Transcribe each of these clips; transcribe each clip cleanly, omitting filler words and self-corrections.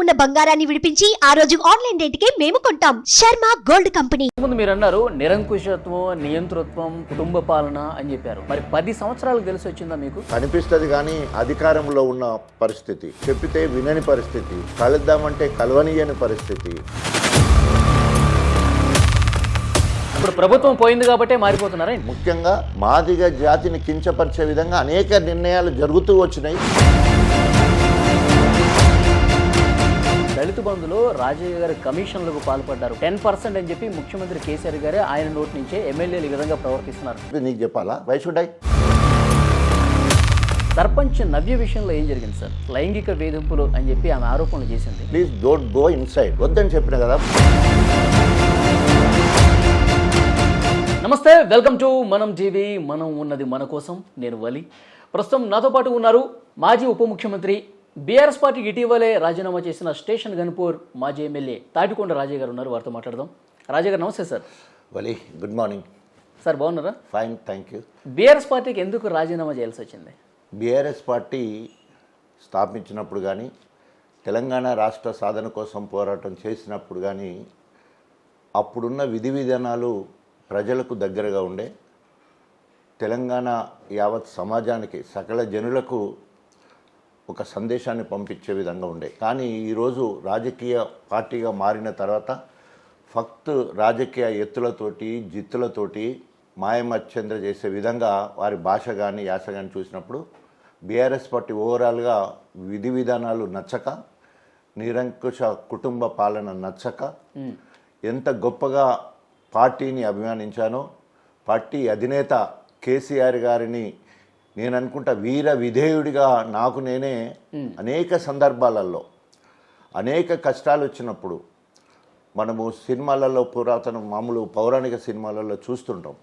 ఉన్న బంగారాన్ని విడిపించి ఆ రోజు ఆన్లైన్ రేటుకే మేము కొంటాం. Sharma gold company. ముందు మీరు అన్నారు నిరంకుశత్వం, నియంతృత్వం, కుటుంబ పాలన అని చెప్పారు. మరి 10 సంవత్సరాలకు తెలిసి వచ్చిందా మీకు? కనిపిస్తుంది కానీ అధికారంలో ఉన్న పరిస్థితి, చెప్పితే వినని పరిస్థితి, కలుద్దామంటే కలవనీయని పరిస్థితి. ఇప్పుడు ప్రభుత్వం పోయింది కాబట్టే మారిపోతున్నారా? ముఖ్యంగా మాదిగ జాతిని కించపరిచే విధంగా అనేక నిర్ణయాలు జరుగుతూ వచ్చినాయి. దళిత బంధులో రాజయ్య గారి కమిషన్లకు పాల్పడ్డారు. 10% అని చెప్పి ముఖ్యమంత్రి కేసీఆర్ గారే ఆయన నోటి నుంచే ఎమ్మెల్యేలు ఈ విధంగా ప్రవర్తిస్తున్నారు. నీకు చెప్పాలా? Why should I? Sarpanch Navya విషయంలో ఏం జరిగింది సార్? లైంగిక వేధింపులు అని చెప్పి ఆమె ఆరోపణలు చేసింది. Please don't go inside. వద్దని చెప్పిన కదా. నమస్తే, వెల్కమ్ టు మనం టీవీ. మనం ఉన్నది మన కోసం. నేను వలి. ప్రస్తుతం నాతో పాటు ఉన్నారు మాజీ ఉప ముఖ్యమంత్రి, బీఆర్ఎస్ పార్టీకి ఇటీవలే రాజీనామా చేసిన స్టేషన్ గన్పూర్ మాజీ ఎమ్మెల్యే తాటికొండ రాజయ్య గారు ఉన్నారు. వారితో మాట్లాడదాం. రాజయ్య గారు నమస్తే సార్. వలి, గుడ్ మార్నింగ్ సార్. బాగున్నారా? Fine, thank you. బీఆర్ఎస్ పార్టీకి ఎందుకు రాజీనామా చేయాల్సి వచ్చింది? బీఆర్ఎస్ పార్టీ స్థాపించినప్పుడు కానీ, తెలంగాణ రాష్ట్ర సాధన కోసం పోరాటం చేసినప్పుడు కానీ, అప్పుడున్న విధి విధానాలు ప్రజలకు దగ్గరగా ఉండే, తెలంగాణ యావత్ సమాజానికి, సకల జనులకు ఒక సందేశాన్ని పంపించే విధంగా ఉండే. కానీ ఈరోజు రాజకీయ పార్టీగా మారిన తర్వాత ఫక్త్ రాజకీయ ఎత్తులతోటి, జిత్తులతోటి మాయమచ్చంద్ర చేసే విధంగా వారి భాష కానీ యాస కానీ చూసినప్పుడు బీఆర్ఎస్ పార్టీ ఓవరాల్గా విధి విధానాలు నచ్చక, నిరంకుశ కుటుంబ పాలన నచ్చక, ఎంత గొప్పగా పార్టీని అభిమానించానో, పార్టీ అధినేత కేసీఆర్ గారిని నేను అనుకుంటా వీర విధేయుడిగా నాకు నేనే అనేక సందర్భాలలో అనేక కష్టాలు వచ్చినప్పుడు మనము సినిమాలలో పురాతన మామూలు పౌరాణిక సినిమాలలో చూస్తుంటాం.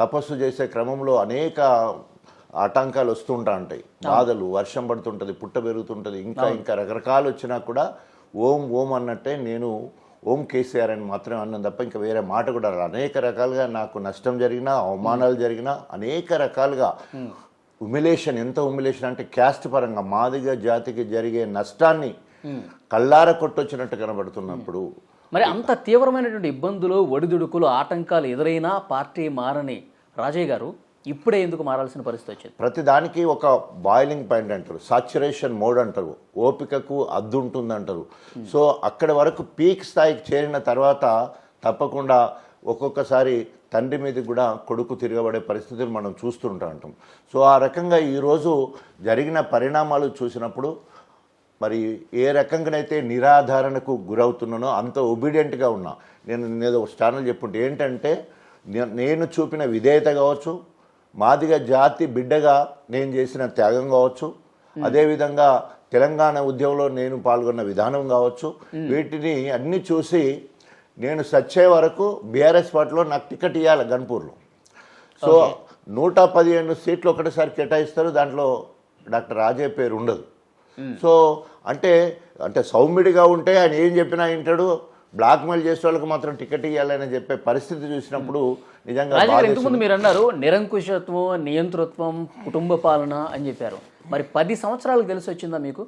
తపస్సు చేసే క్రమంలో అనేక ఆటంకాలు వస్తుంటా ఉంటాయి, బాధలు, వర్షం పడుతుంటుంది, పుట్ట పెరుగుతుంటుంది, ఇంకా రకరకాలు వచ్చినా కూడా ఓం ఓం అన్నట్టే నేను ఓం కేసీఆర్ అని మాత్రమే అన్నాను తప్ప ఇంకా వేరే మాట కూడా రాదు. అనేక రకాలుగా నాకు నష్టం జరిగినా, అవమానాలు జరిగినా, అనేక రకాలుగా హ్యూమిలేషన్, ఎంత హ్యూమిలేషన్ అంటే క్యాస్ట్ పరంగా మాదిగ జాతికి జరిగే నష్టాన్ని కళ్ళార కొట్టొచ్చినట్టు కనబడుతున్నప్పుడు, మరి అంత తీవ్రమైనటువంటి ఇబ్బందులు, ఒడిదుడుకులు, ఆటంకాలు ఎదురైనా పార్టీ మారని రాజయ్య గారు ఇప్పుడే ఎందుకు మారాల్సిన పరిస్థితి వచ్చింది? ప్రతిదానికి ఒక బాయిలింగ్ పాయింట్ అంటారు, సాచురేషన్ మోడ్ అంటారు, ఓపికకు అద్దు ఉంటుంది అంటారు. సో అక్కడి వరకు పీక్ స్థాయికి చేరిన తర్వాత తప్పకుండా ఒక్కొక్కసారి తండ్రి మీద కూడా కొడుకు తిరగబడే పరిస్థితులు మనం చూస్తుంటా ఉంటాం. సో ఆ రకంగా ఈరోజు జరిగిన పరిణామాలు చూసినప్పుడు మరి ఏ రకంగానైతే నిరాధారణకు గురవుతున్నానో అంత ఒబీడియంట్గా ఉన్నా. నేను ఒక ఛానల్ చెప్పుంటే ఏంటంటే, నేను చూపిన విధేయత కావచ్చు, మాదిగ జాతి బిడ్డగా నేను చేసిన త్యాగం కావచ్చు, అదేవిధంగా తెలంగాణ ఉద్యమంలో నేను పాల్గొన్న విధానం కావచ్చు, వీటిని అన్నీ చూసి నేను సచ్చే వరకు బీఆర్ఎస్ పార్టీలో నాకు టికెట్ ఇవ్వాలి గన్పూర్లో. సో 115 సీట్లు ఒకటేసారి కేటాయిస్తారు, దాంట్లో డాక్టర్ రాజయ్య పేరు ఉండదు. సో అంటే సౌమ్యుడిగా ఉంటే ఆయన ఏం చెప్పినా వింటాడు, బ్లాక్మెయిల్ చేసే వాళ్ళకి మాత్రం టికెట్ ఇవ్వాలని చెప్పే పరిస్థితి చూసినప్పుడు నిజంగా. ఇంతకుముందు మీరు అన్నారు నిరంకుశత్వం, నియంతృత్వం, కుటుంబ పాలన అని చెప్పారు. మరి 10 సంవత్సరాలకు తెలిసి వచ్చిందా మీకు?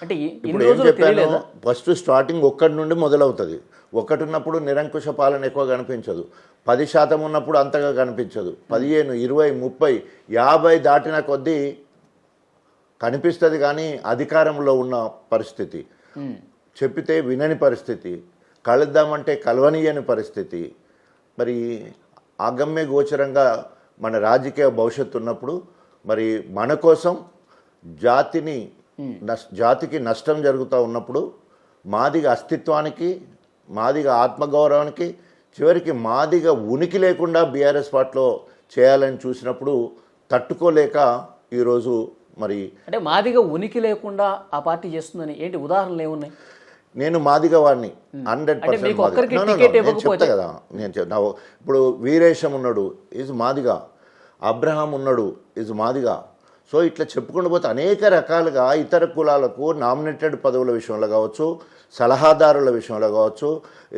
అంటే ఇప్పుడు ఏం చెప్పాను, ఫస్ట్ స్టార్టింగ్ ఒక్కటి నుండి మొదలవుతుంది. ఒకటి ఉన్నప్పుడు నిరంకుశ పాలన ఎక్కువ కనిపించదు, 10% ఉన్నప్పుడు అంతగా కనిపించదు, 15, 20, 30, 50 దాటిన కొద్దీ కనిపిస్తుంది. కానీ అధికారంలో ఉన్న పరిస్థితి, చెప్పితే వినని పరిస్థితి, కలుద్దామంటే కలవనీయని పరిస్థితి, మరి అగమ్య గోచరంగా మన రాజకీయ భవిష్యత్తు ఉన్నప్పుడు మరి మన కోసం జాతికి నష్టం జరుగుతూ ఉన్నప్పుడు, మాదిగ అస్తిత్వానికి, మాదిగ ఆత్మగౌరవానికి, చివరికి మాదిగ ఉనికి లేకుండా బీఆర్ఎస్ పార్టీలో చేయాలని చూసినప్పుడు తట్టుకోలేక ఈరోజు మరి అంటే మాదిగ ఉనికి లేకుండా ఆ పార్టీ చేస్తుందని ఏంటి ఉదాహరణలు ఏమున్నాయి? నేను మాదిగ వాడిని 100% చెప్తా కదా. నేను ఇప్పుడు వీరేశం ఉన్నాడు, ఈజ్ మాదిగ. అబ్రహాం ఉన్నాడు, ఈజ్ మాదిగ. సో ఇట్లా చెప్పుకుంటూ పోతే అనేక రకాలుగా ఇతర కులాలకు నామినేటెడ్ పదవుల విషయంలో కావచ్చు, సలహాదారుల విషయంలో కావచ్చు,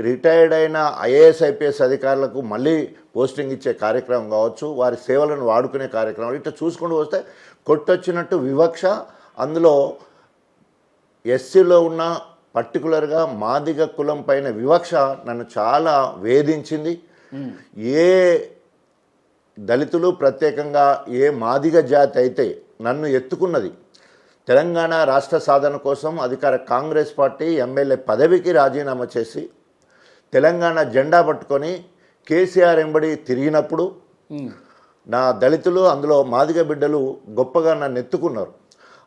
రిటైర్డ్ అయిన ఐఏఎస్ ఐపీఎస్ అధికారులకు మళ్ళీ పోస్టింగ్ ఇచ్చే కార్యక్రమం కావచ్చు, వారి సేవలను వాడుకునే కార్యక్రమం, ఇట్లా చూసుకుంటూ వస్తే కొట్టొచ్చినట్టు వివక్ష. అందులో ఎస్సీలో ఉన్న పర్టికులర్గా మాదిగ కులం పైన వివక్ష నన్ను చాలా వేధించింది. ఏ దళితులు ప్రత్యేకంగా ఏ మాదిగ జాతి అయితే నన్ను ఎత్తుకున్నది, తెలంగాణ రాష్ట్ర సాధన కోసం అధికార కాంగ్రెస్ పార్టీ ఎమ్మెల్యే పదవికి రాజీనామా చేసి తెలంగాణ జెండా పట్టుకొని కేసీఆర్ ఎంబడి తిరిగినప్పుడు నా దళితులు, అందులో మాదిగ బిడ్డలు గొప్పగా నన్ను ఎత్తుకున్నారు.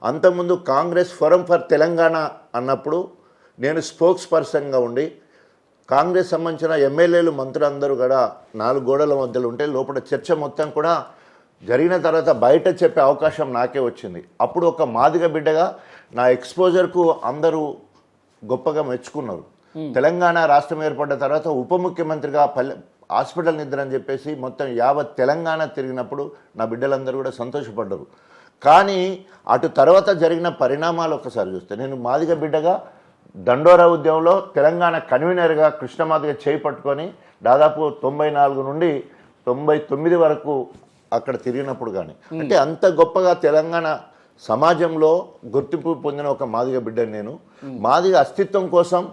అంతకుముందు కాంగ్రెస్ ఫోరం ఫర్ తెలంగాణ అన్నప్పుడు నేను స్పోక్స్ పర్సన్గా ఉండి కాంగ్రెస్ సంబంధించిన ఎమ్మెల్యేలు, మంత్రులందరూ కూడా 4 గోడల మధ్యలో ఉంటే లోపల చర్చ మొత్తం కూడా జరిగిన తర్వాత బయట చెప్పే అవకాశం నాకే వచ్చింది. అప్పుడు ఒక మాదిగ బిడ్డగా నా ఎక్స్పోజర్కు అందరూ గొప్పగా మెచ్చుకున్నారు. తెలంగాణ రాష్ట్రం ఏర్పడ్డ తర్వాత ఉప ముఖ్యమంత్రిగా హాస్పిటల్ నిద్ర అని చెప్పేసి మొత్తం యావత్ తెలంగాణ తిరిగినప్పుడు నా బిడ్డలందరూ కూడా సంతోషపడ్డారు. కానీ అటు తర్వాత జరిగిన పరిణామాలు ఒకసారి చూస్తే, నేను మాదిగ బిడ్డగా దండోరా ఉద్యమంలో తెలంగాణ కన్వీనర్గా కృష్ణమాదిగ చేయి పట్టుకొని దాదాపు 94 నుండి 99 వరకు అక్కడ తిరిగినప్పుడు కానీ, అంటే అంత గొప్పగా తెలంగాణ సమాజంలో గుర్తింపు పొందిన ఒక మాదిగ బిడ్డని నేను. మాదిగ అస్తిత్వం కోసం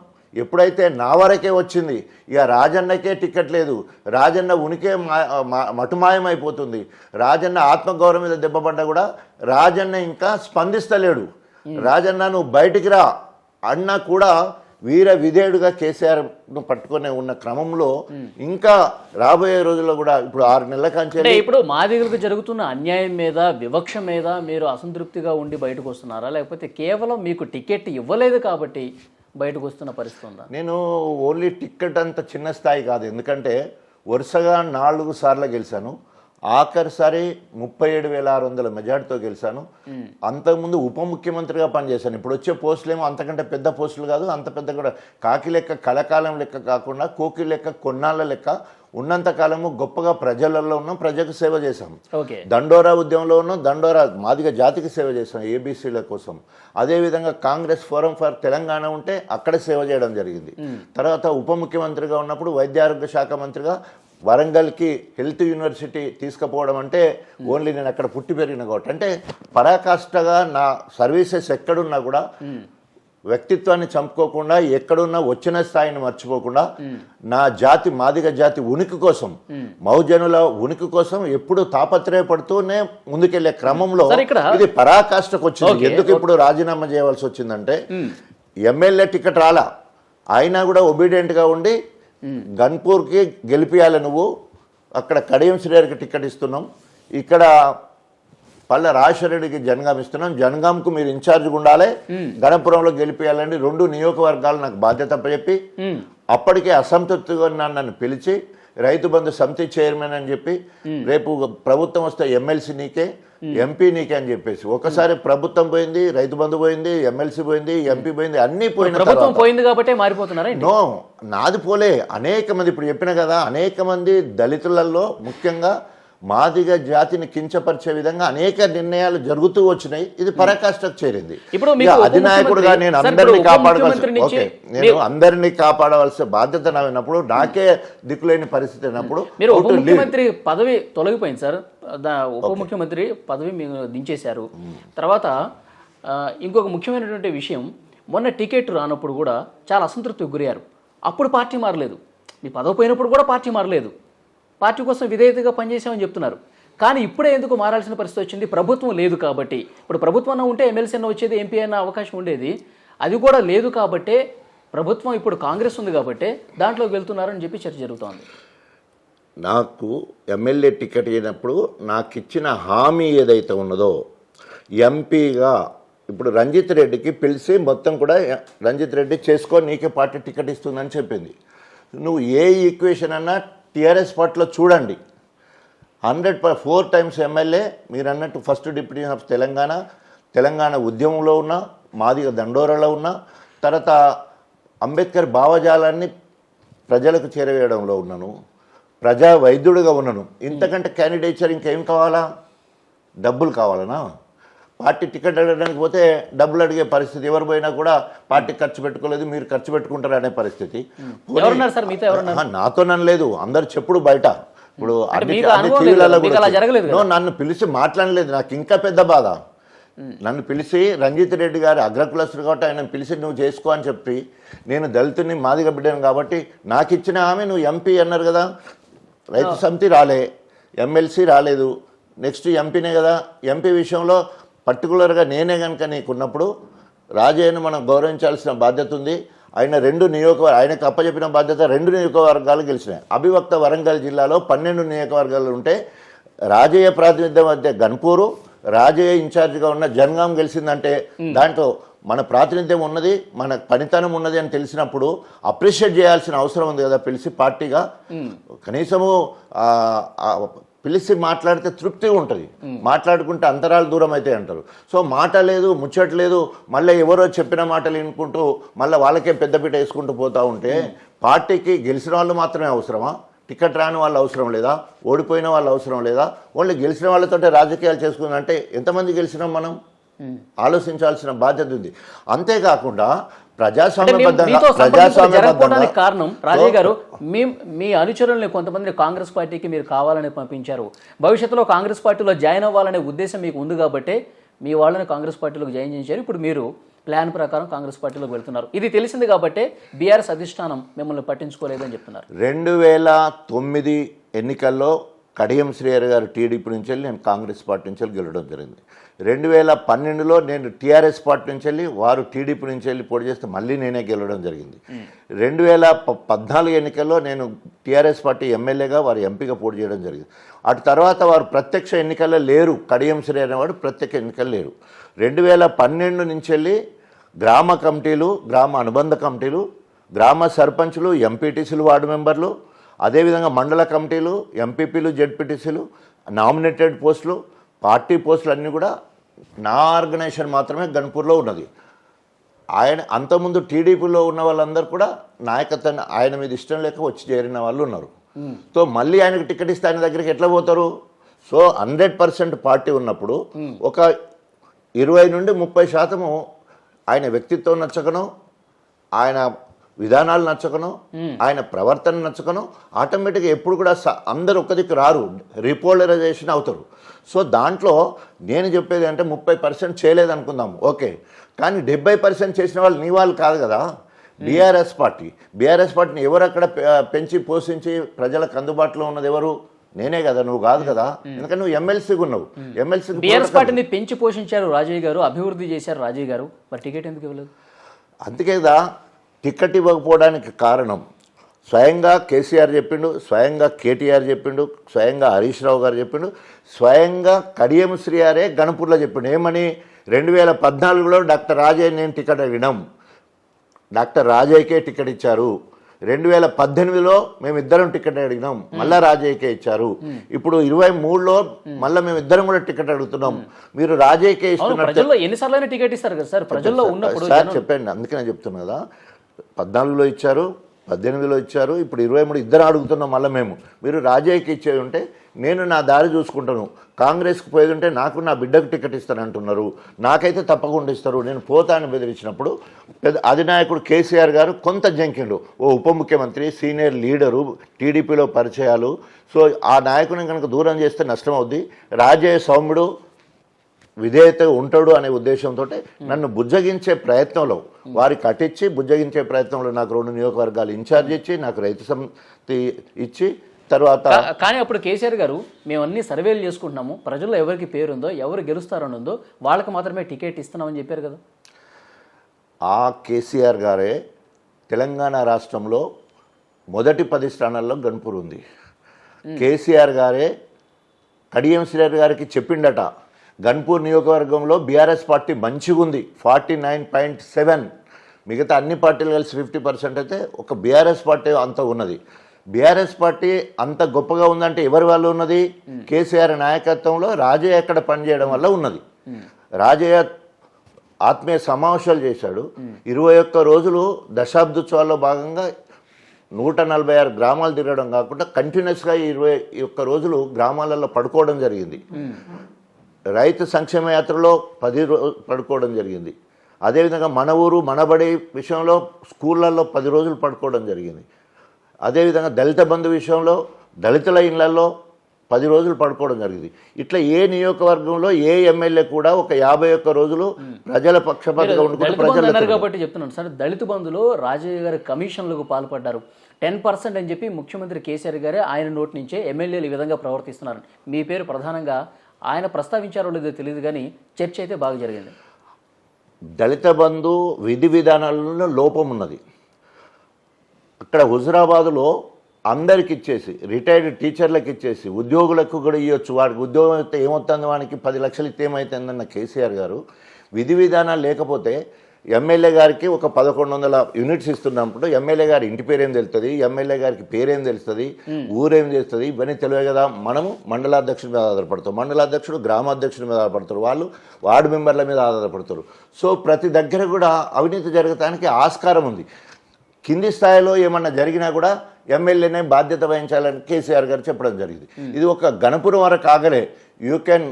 ఎప్పుడైతే నా వరకే వచ్చింది, ఇక రాజన్నకే టికెట్ లేదు, రాజన్న ఉనికే మటుమాయమైపోతుంది, రాజన్న ఆత్మగౌరవం మీద దెబ్బపడ్డా కూడా రాజన్న ఇంకా స్పందిస్తలేడు, రాజన్న నువ్వు బయటికి రా అన్న కూడా వీర విధేయుడుగా కేసీఆర్ను పట్టుకునే ఉన్న క్రమంలో ఇంకా రాబోయే రోజుల్లో కూడా ఇప్పుడు 6 నెలల కంటే ఇప్పుడు మాదిగలకు జరుగుతున్న అన్యాయం మీద, వివక్ష మీద మీరు అసంతృప్తిగా ఉండి బయటకు వస్తున్నారా, లేకపోతే కేవలం మీకు టికెట్ ఇవ్వలేదు కాబట్టి బయటకు వస్తున్న పరిస్థితి ఉందా? నేను ఓన్లీ టికెట్ అంత చిన్న స్థాయి కాదు, ఎందుకంటే వరుసగా 4 సార్లు గెలిచాను. ఆఖరిసారి 37,600 మెజార్టీతో గెలిచాను. అంతకుముందు ఉప ముఖ్యమంత్రిగా పనిచేశాను. ఇప్పుడు వచ్చే పోస్టులేమో అంతకంటే పెద్ద పోస్టులు కాదు, అంత పెద్ద కూడా కాకి లెక్క కలకాలం లెక్క కాకుండా కోకి లెక్క కొన్నాళ్ళ లెక్క ఉన్నంత కాలము గొప్పగా ప్రజలలో ఉన్నాం, ప్రజలకు సేవ చేశాం. దండోరా ఉద్యమంలో ఉన్నాం, దండోరా మాదిగ జాతికి సేవ చేశాం ఏబీసీల కోసం. అదేవిధంగా కాంగ్రెస్ ఫోరం ఫర్ తెలంగాణ ఉంటే అక్కడ సేవ చేయడం జరిగింది. తర్వాత ఉప ముఖ్యమంత్రిగా ఉన్నప్పుడు వైద్య ఆరోగ్య శాఖ మంత్రిగా వరంగల్కి హెల్త్ యూనివర్సిటీ తీసుకుపోవడం అంటే ఓన్లీ నేను అక్కడ పుట్టి పెరిగిన కాబట్టి, అంటే పరాకాష్ఠగా నా సర్వీసెస్ ఎక్కడున్నా కూడా వ్యక్తిత్వాన్ని చంపుకోకుండా, ఎక్కడున్నా వచ్చిన స్థాయిని మర్చిపోకుండా నా జాతి మాదిగ జాతి ఉనికి కోసం, మౌజనుల ఉనికి కోసం ఎప్పుడు తాపత్రయపడుతూనే ముందుకెళ్లే క్రమంలో ఇది పరాకాష్ఠకు వచ్చింది. ఎందుకు ఇప్పుడు రాజీనామా చేయవలసి వచ్చిందంటే, ఎమ్మెల్యే టికెట్ రాలా, అయినా కూడా ఒబీడియంట్గా ఉండి గన్పూర్కి గెలిపియాలి నువ్వు, అక్కడ కడియం శ్రీగారికి టికెట్ ఇస్తున్నాం, ఇక్కడ పల్లె రాజశేఖరరెడ్డికి జనగాం ఇస్తున్నాం, జనగాంకు మీరు ఇన్ఛార్జ్గా ఉండాలి, గణపురంలో గెలిపియాలని 2 నియోజకవర్గాలు నాకు బాధ్యత చెప్పి అప్పటికే అసంతృప్తిగా నన్ను పిలిచి రైతు బంధు సమితి చైర్మన్ అని చెప్పి, రేపు ప్రభుత్వం వస్తే ఎమ్మెల్సీ నీకే, ఎంపీ నీకే అని చెప్పేసి, ఒకసారి ప్రభుత్వం పోయింది, రైతు బంధు పోయింది, ఎమ్మెల్సీ పోయింది, ఎంపీ పోయింది, అన్ని పోయింది కాబట్టి మారిపోతున్నారా? నో, నాది పోలే. అనేక మంది, ఇప్పుడు చెప్పిన కదా, అనేక మంది దళితులలో ముఖ్యంగా మాదిగ జాతిని కించపరిచే విధంగా అనేక నిర్ణయాలు జరుగుతూ వచ్చినాయి. ఇది పరాకాష్ఠకు చేరింది. అధినాయకుడుగా నేను అందరినీ కాపాడవలసిన బాధ్యత నాకున్నప్పుడు, నాకే దిక్కులేని పరిస్థితి అయినప్పుడు మీరు ఉప ముఖ్యమంత్రి పదవి తొలగిపోయింది సార్, ఉప ముఖ్యమంత్రి పదవి మీరు దించేశారు. తర్వాత ఇంకొక ముఖ్యమైనటువంటి విషయం, మొన్న టికెట్ రానప్పుడు కూడా చాలా అసంతృప్తికి గురయ్యారు. అప్పుడు పార్టీ మారలేదు, మీ పదవి పోయినప్పుడు కూడా పార్టీ మారలేదు, పార్టీ కోసం విధేయతగా పనిచేసామని చెప్తున్నారు. కానీ ఇప్పుడే ఎందుకు మారాల్సిన పరిస్థితి వచ్చింది? ప్రభుత్వం లేదు కాబట్టి. ఇప్పుడు ప్రభుత్వం అన్న ఉంటే ఎమ్మెల్సీ అన్న వచ్చేది, ఎంపీ అన్న అవకాశం ఉండేది, అది కూడా లేదు కాబట్టే ప్రభుత్వం ఇప్పుడు కాంగ్రెస్ ఉంది కాబట్టి దాంట్లోకి వెళ్తున్నారని చెప్పి చర్చ జరుగుతోంది. నాకు ఎమ్మెల్యే టికెట్ అయినప్పుడు నాకు ఇచ్చిన హామీ ఏదైతే ఉన్నదో, ఎంపీగా ఇప్పుడు రంజిత్ రెడ్డికి పిలిచి మొత్తం కూడా రంజిత్ రెడ్డి చేసుకో, నీకే పార్టీ టికెట్ ఇస్తుందని చెప్పింది. నువ్వు ఏ ఈక్వేషన్ అన్నా టీఆర్ఎస్ పార్టీలో చూడండి, 4 టైమ్స్ ఎమ్మెల్యే, మీరు అన్నట్టు ఫస్ట్ డిప్యూటీ ఆఫ్ తెలంగాణ ఉద్యమంలో ఉన్నా, మాదిగ దండోరాలో ఉన్నా, తర్వాత అంబేద్కర్ భావజాలాన్ని ప్రజలకు చేరవేయడంలో ఉన్నాను, ప్రజా వైద్యుడిగా ఉన్నాను. ఇంతకంటే క్యాండిడేచర్ ఇంకేం కావాలా? డబ్బులు కావాలనా? పార్టీ టికెట్ అడగడానికి పోతే డబ్బులు అడిగే పరిస్థితి, ఎవరు పోయినా కూడా పార్టీ ఖర్చు పెట్టుకోలేదు, మీరు ఖర్చు పెట్టుకుంటారు అనే పరిస్థితి. నాతో నన్నలేదు, అందరు చెప్పుడు బయట. ఇప్పుడు అన్ని టీవీలలో కూడా నన్ను పిలిచి మాట్లాడలేదు, నాకు ఇంకా పెద్ద బాధ. నన్ను పిలిచి రంజిత్ రెడ్డి గారు అగ్రకులస్తుడు కాబట్టి ఆయన పిలిచి నువ్వు చేసుకో అని చెప్పి, నేను దళితుని మాదిగ బిడ్డను కాబట్టి నాకు ఇచ్చిన ఆమె నువ్వు ఎంపీ అన్నారు కదా, రైతు సమితి రాలే, ఎమ్మెల్సీ రాలేదు, నెక్స్ట్ ఎంపీనే కదా. ఎంపీ విషయంలో పర్టికులర్గా నేనే కనుక నీకున్నప్పుడు రాజయ్యను మనం గౌరవించాల్సిన బాధ్యత ఉంది. ఆయనకు అప్పచెప్పిన బాధ్యత 2 నియోజకవర్గాలు గెలిచినాయి. అభివక్త వరంగల్ జిల్లాలో 12 నియోజకవర్గాలు ఉంటే రాజయ్య ప్రాతినిధ్యం మధ్య గన్పూరు, రాజయ్య ఇన్ఛార్జిగా ఉన్న జనగాం గెలిచిందంటే దాంట్లో మన ప్రాతినిధ్యం ఉన్నది, మన పనితనం ఉన్నది అని తెలిసినప్పుడు అప్రిషియేట్ చేయాల్సిన అవసరం ఉంది కదా. పిలిచి పార్టీగా కనీసము పిలిచి మాట్లాడితే తృప్తిగా ఉంటుంది. మాట్లాడుకుంటే అంతరాలు దూరం అయితే అంటారు. సో మాట లేదు, ముచ్చట లేదు, మళ్ళీ ఎవరో చెప్పిన మాటలు వినుకుంటూ మళ్ళీ వాళ్ళకే పెద్దపీట వేసుకుంటూ పోతూ ఉంటే పార్టీకి గెలిచిన వాళ్ళు మాత్రమే అవసరమా? టికెట్ రాని వాళ్ళు అవసరం లేదా? ఓడిపోయిన వాళ్ళు అవసరం లేదా? ఓన్లీ గెలిచిన వాళ్ళతోటే రాజకీయాలు చేసుకుందంటే ఎంతమంది గెలిచినాం మనం ఆలోచించాల్సిన బాధ్యత ఉంది. అంతేకాకుండా జరగకపోవడానికి కారణం రాజయ్య గారు, మీ అనుచరుల్ని కొంతమంది కాంగ్రెస్ పార్టీకి మీరు కావాలని పంపించారు. భవిష్యత్తులో కాంగ్రెస్ పార్టీలో జాయిన్ అవ్వాలనే ఉద్దేశం మీకు ఉంది కాబట్టి మీ వాళ్ళని కాంగ్రెస్ పార్టీలోకి జాయిన్ చేశారు. ఇప్పుడు మీరు ప్లాన్ ప్రకారం కాంగ్రెస్ పార్టీలోకి వెళ్తున్నారు. ఇది తెలిసింది కాబట్టి బీఆర్ఎస్ అధిష్టానం మిమ్మల్ని పట్టించుకోలేదని చెప్తున్నారు. 2009 ఎన్నికల్లో కడియం శ్రీహరి గారు టీడీపీ నుంచి వెళ్ళి నేను కాంగ్రెస్ పార్టీ నుంచి వెళ్ళి గెలవడం జరిగింది. 2012లో నేను టీఆర్ఎస్ పార్టీ నుంచి వెళ్ళి వారు టీడీపీ నుంచి వెళ్ళి పోటీ చేస్తే మళ్ళీ నేనే గెలవడం జరిగింది. 2014 ఎన్నికల్లో నేను టీఆర్ఎస్ పార్టీ ఎమ్మెల్యేగా వారు ఎంపీగా పోటీ చేయడం జరిగింది. అటు తర్వాత వారు ప్రత్యక్ష ఎన్నికల్లో లేరు, కడియం శ్రీహరి అనేవాడు ప్రత్యక్ష ఎన్నికలు లేరు. 2012 నుంచి వెళ్ళి గ్రామ కమిటీలు, గ్రామ అనుబంధ కమిటీలు, గ్రామ సర్పంచులు, ఎంపీటీసీలు, వార్డు మెంబర్లు, అదేవిధంగా మండల కమిటీలు, ఎంపీపీలు, జెడ్పీటీసీలు, నామినేటెడ్ పోస్టులు, పార్టీ పోస్టులు అన్నీ కూడా నా ఆర్గనైజేషన్ మాత్రమే గన్పూర్లో ఉన్నది. అంతకుముందు టీడీపీలో ఉన్న వాళ్ళందరూ కూడా నాయకత్వాన్ని ఆయన మీద ఇష్టం లేక వచ్చి చేరిన వాళ్ళు ఉన్నారు. సో మళ్ళీ ఆయనకు టికెట్ ఇస్తే ఆయన దగ్గరికి ఎట్లా పోతారు? సో 100% పార్టీ ఉన్నప్పుడు ఒక 20 నుండి 30% ఆయన వ్యక్తిత్వం నచ్చకనో, ఆయన విధానాలు నచ్చకనో, ఆయన ప్రవర్తన నచ్చకనో ఆటోమేటిక్గా ఎప్పుడు కూడా అందరు ఒక్క దిక్కు రారు, రీపోలరైజేషన్ అవుతారు. సో దాంట్లో నేను చెప్పేది అంటే 30% చేయలేదు అనుకుందాం, ఓకే, కానీ 70% చేసిన వాళ్ళు నీ వాళ్ళు కాదు కదా. బీఆర్ఎస్ పార్టీని ఎవరు అక్కడ పెంచి పోషించి ప్రజలకు అందుబాటులో ఉన్నది ఎవరు? నేనే కదా, నువ్వు కాదు కదా. ఎందుకంటే నువ్వు ఎమ్మెల్సీగా ఉన్నావు. బీఆర్ఎస్ పార్టీని పెంచి పోషించారు రాజయ్య గారు, అభివృద్ధి చేశారు రాజయ్య గారు, మరి టికెట్ ఎందుకు ఇవ్వలేదు? అందుకే కదా టికెట్ ఇవ్వకపోవడానికి కారణం స్వయంగా కేసీఆర్ చెప్పిండు, స్వయంగా కేటీఆర్ చెప్పిండు, స్వయంగా హరీష్ రావు గారు చెప్పిండు, స్వయంగా కడియం శ్రీహరే గణపూర్లో చెప్పిండు. ఏమని? 2014లో డాక్టర్ రాజయ్య నేను టికెట్ అడిగినాం, డాక్టర్ రాజయ్యకే టికెట్ ఇచ్చారు. 2018లో మేమిద్దరం టికెట్ అడిగినాం, మళ్ళా రాజయ్యకే ఇచ్చారు. ఇప్పుడు 23లో మళ్ళీ మేమిద్దరం కూడా టికెట్ అడుగుతున్నాం. మీరు రాజయ్యకే ఇస్తున్నారు. ఎన్నిసార్లు టికెట్ ఇస్తారు కదా సార్ ప్రజల్లో ఉన్నప్పుడు? సార్ చెప్పండి, అందుకే నేను చెప్తున్నా కదా, 14లో ఇచ్చారు, 18లో ఇచ్చారు, ఇప్పుడు 23 ఇద్దరు అడుగుతున్నాం మళ్ళీ మేము. మీరు రాజయ్యకి ఇచ్చేది ఉంటే నేను నా దారి చూసుకుంటాను, కాంగ్రెస్కి పోయేది ఉంటే నాకు నా బిడ్డకు టికెట్ ఇస్తానంటున్నారు, నాకైతే తప్పకుండా ఇస్తారు, నేను పోతాను బెదిరించినప్పుడు అధినాయకుడు కేసీఆర్ గారు కొంత జంకిండు. ఓ ఉప ముఖ్యమంత్రి, సీనియర్ లీడరు, టీడీపీలో పరిచయాలు, సో ఆ నాయకుని కనుక దూరం చేస్తే నష్టం అవుద్ది, రాజయ్య సౌమ్యుడు విధేయత ఉంటాడు అనే ఉద్దేశంతో నన్ను బుజ్జగించే ప్రయత్నంలో, వారికి కట్టించి బుజ్జగించే ప్రయత్నంలో నాకు 2 నియోజకవర్గాలు ఇన్ఛార్జ్ ఇచ్చి, నాకు రైతు సమితి ఇచ్చి, తర్వాత కానీ అప్పుడు కేసీఆర్ గారు మేము అన్ని సర్వేలు చేసుకుంటున్నాము, ప్రజల్లో ఎవరికి పేరుందో, ఎవరు గెలుస్తారని ఉందో వాళ్ళకి మాత్రమే టికెట్ ఇస్తున్నామని చెప్పారు కదా. ఆ కేసీఆర్ గారే తెలంగాణ రాష్ట్రంలో మొదటి 10 స్థానాల్లో గన్పూర్ ఉంది. కేసీఆర్ గారే కడియం శ్రీహరి గారికి చెప్పిండట, గన్పూర్ నియోజకవర్గంలో బీఆర్ఎస్ పార్టీ మంచిగా ఉంది, 49.7, మిగతా అన్ని పార్టీలు కలిసి 50% అయితే ఒక బీఆర్ఎస్ పార్టీ అంత ఉన్నది. బీఆర్ఎస్ పార్టీ అంత గొప్పగా ఉందంటే ఎవరి వల్ల ఉన్నది? కేసీఆర్ నాయకత్వంలో రాజయ్య ఎక్కడ పనిచేయడం వల్ల ఉన్నది. రాజయ్య ఆత్మీయ సమావేశాలు చేశాడు, 21 రోజులు దశాబ్దోత్సవాల్లో భాగంగా 146 గ్రామాలు తిరగడం కాకుండా కంటిన్యూస్గా 21 రోజులు గ్రామాలలో పడుకోవడం జరిగింది. రైతు సంక్షేమ యాత్రలో 10 రోజులు పడుకోవడం జరిగింది. అదేవిధంగా మన ఊరు మనబడి విషయంలో స్కూళ్ళల్లో 10 రోజులు పడుకోవడం జరిగింది. అదేవిధంగా దళిత బంధు విషయంలో దళితుల ఇళ్లలో 10 రోజులు పడుకోవడం జరిగింది. ఇట్లా ఏ నియోజకవర్గంలో ఏ ఎమ్మెల్యే కూడా ఒక 51 రోజులు ప్రజల పక్షపాతంగా ఉండుకుంటూ దళిత బంధు అన్నారు ప్రజలు కాబట్టి చెప్తున్నాను సార్, దళిత బంధులో రాజయ్య గారు కమిషన్లకు పాల్పడ్డారు 10% అని చెప్పి ముఖ్యమంత్రి కేసీఆర్ గారే ఆయన నోటి నుంచే ఎమ్మెల్యేలు ఈ విధంగా ప్రవర్తిస్తున్నారు. మీ పేరు ప్రధానంగా ఆయన ప్రస్తావించారో లేదో తెలియదు కానీ చర్చ అయితే బాగా జరిగింది. దళిత బంధు విధి విధానాలలో లోపం ఉన్నది. అక్కడ హుజురాబాదులో అందరికి ఇచ్చేసి రిటైర్డ్ టీచర్లకు ఇచ్చేసి ఉద్యోగులకు కూడా ఇవ్వచ్చు, వాడికి ఉద్యోగం అయితే ఏమవుతుంది, వానికి 10 లక్షలు ఇస్తే ఏమవుతుందన్న కేసీఆర్ గారు విధి విధానాలు లేకపోతే ఎమ్మెల్యే గారికి ఒక 1100 యూనిట్స్ ఇస్తున్నప్పుడు ఎమ్మెల్యే గారి ఇంటి పేరేం తెలుస్తుంది, ఎమ్మెల్యే గారికి పేరేం తెలుస్తుంది, ఊరేం చేస్తుంది, ఇవన్నీ తెలియదు కదా. మనము మండలాధ్యక్షుడి మీద ఆధారపడతాం, మండలాధ్యక్షుడు గ్రామాధ్యక్షుడి మీద ఆధారపడతారు, వాళ్ళు వార్డు మెంబర్ల మీద ఆధారపడతారు. సో ప్రతి దగ్గర కూడా అవినీతి జరగటానికి ఆస్కారం ఉంది. కింది స్థాయిలో ఏమన్నా జరిగినా కూడా ఎమ్మెల్యేనే బాధ్యత వహించాలని కేసీఆర్ గారు చెప్పడం జరిగింది. ఇది ఒక గణపురం వరకు ఆగలే, you can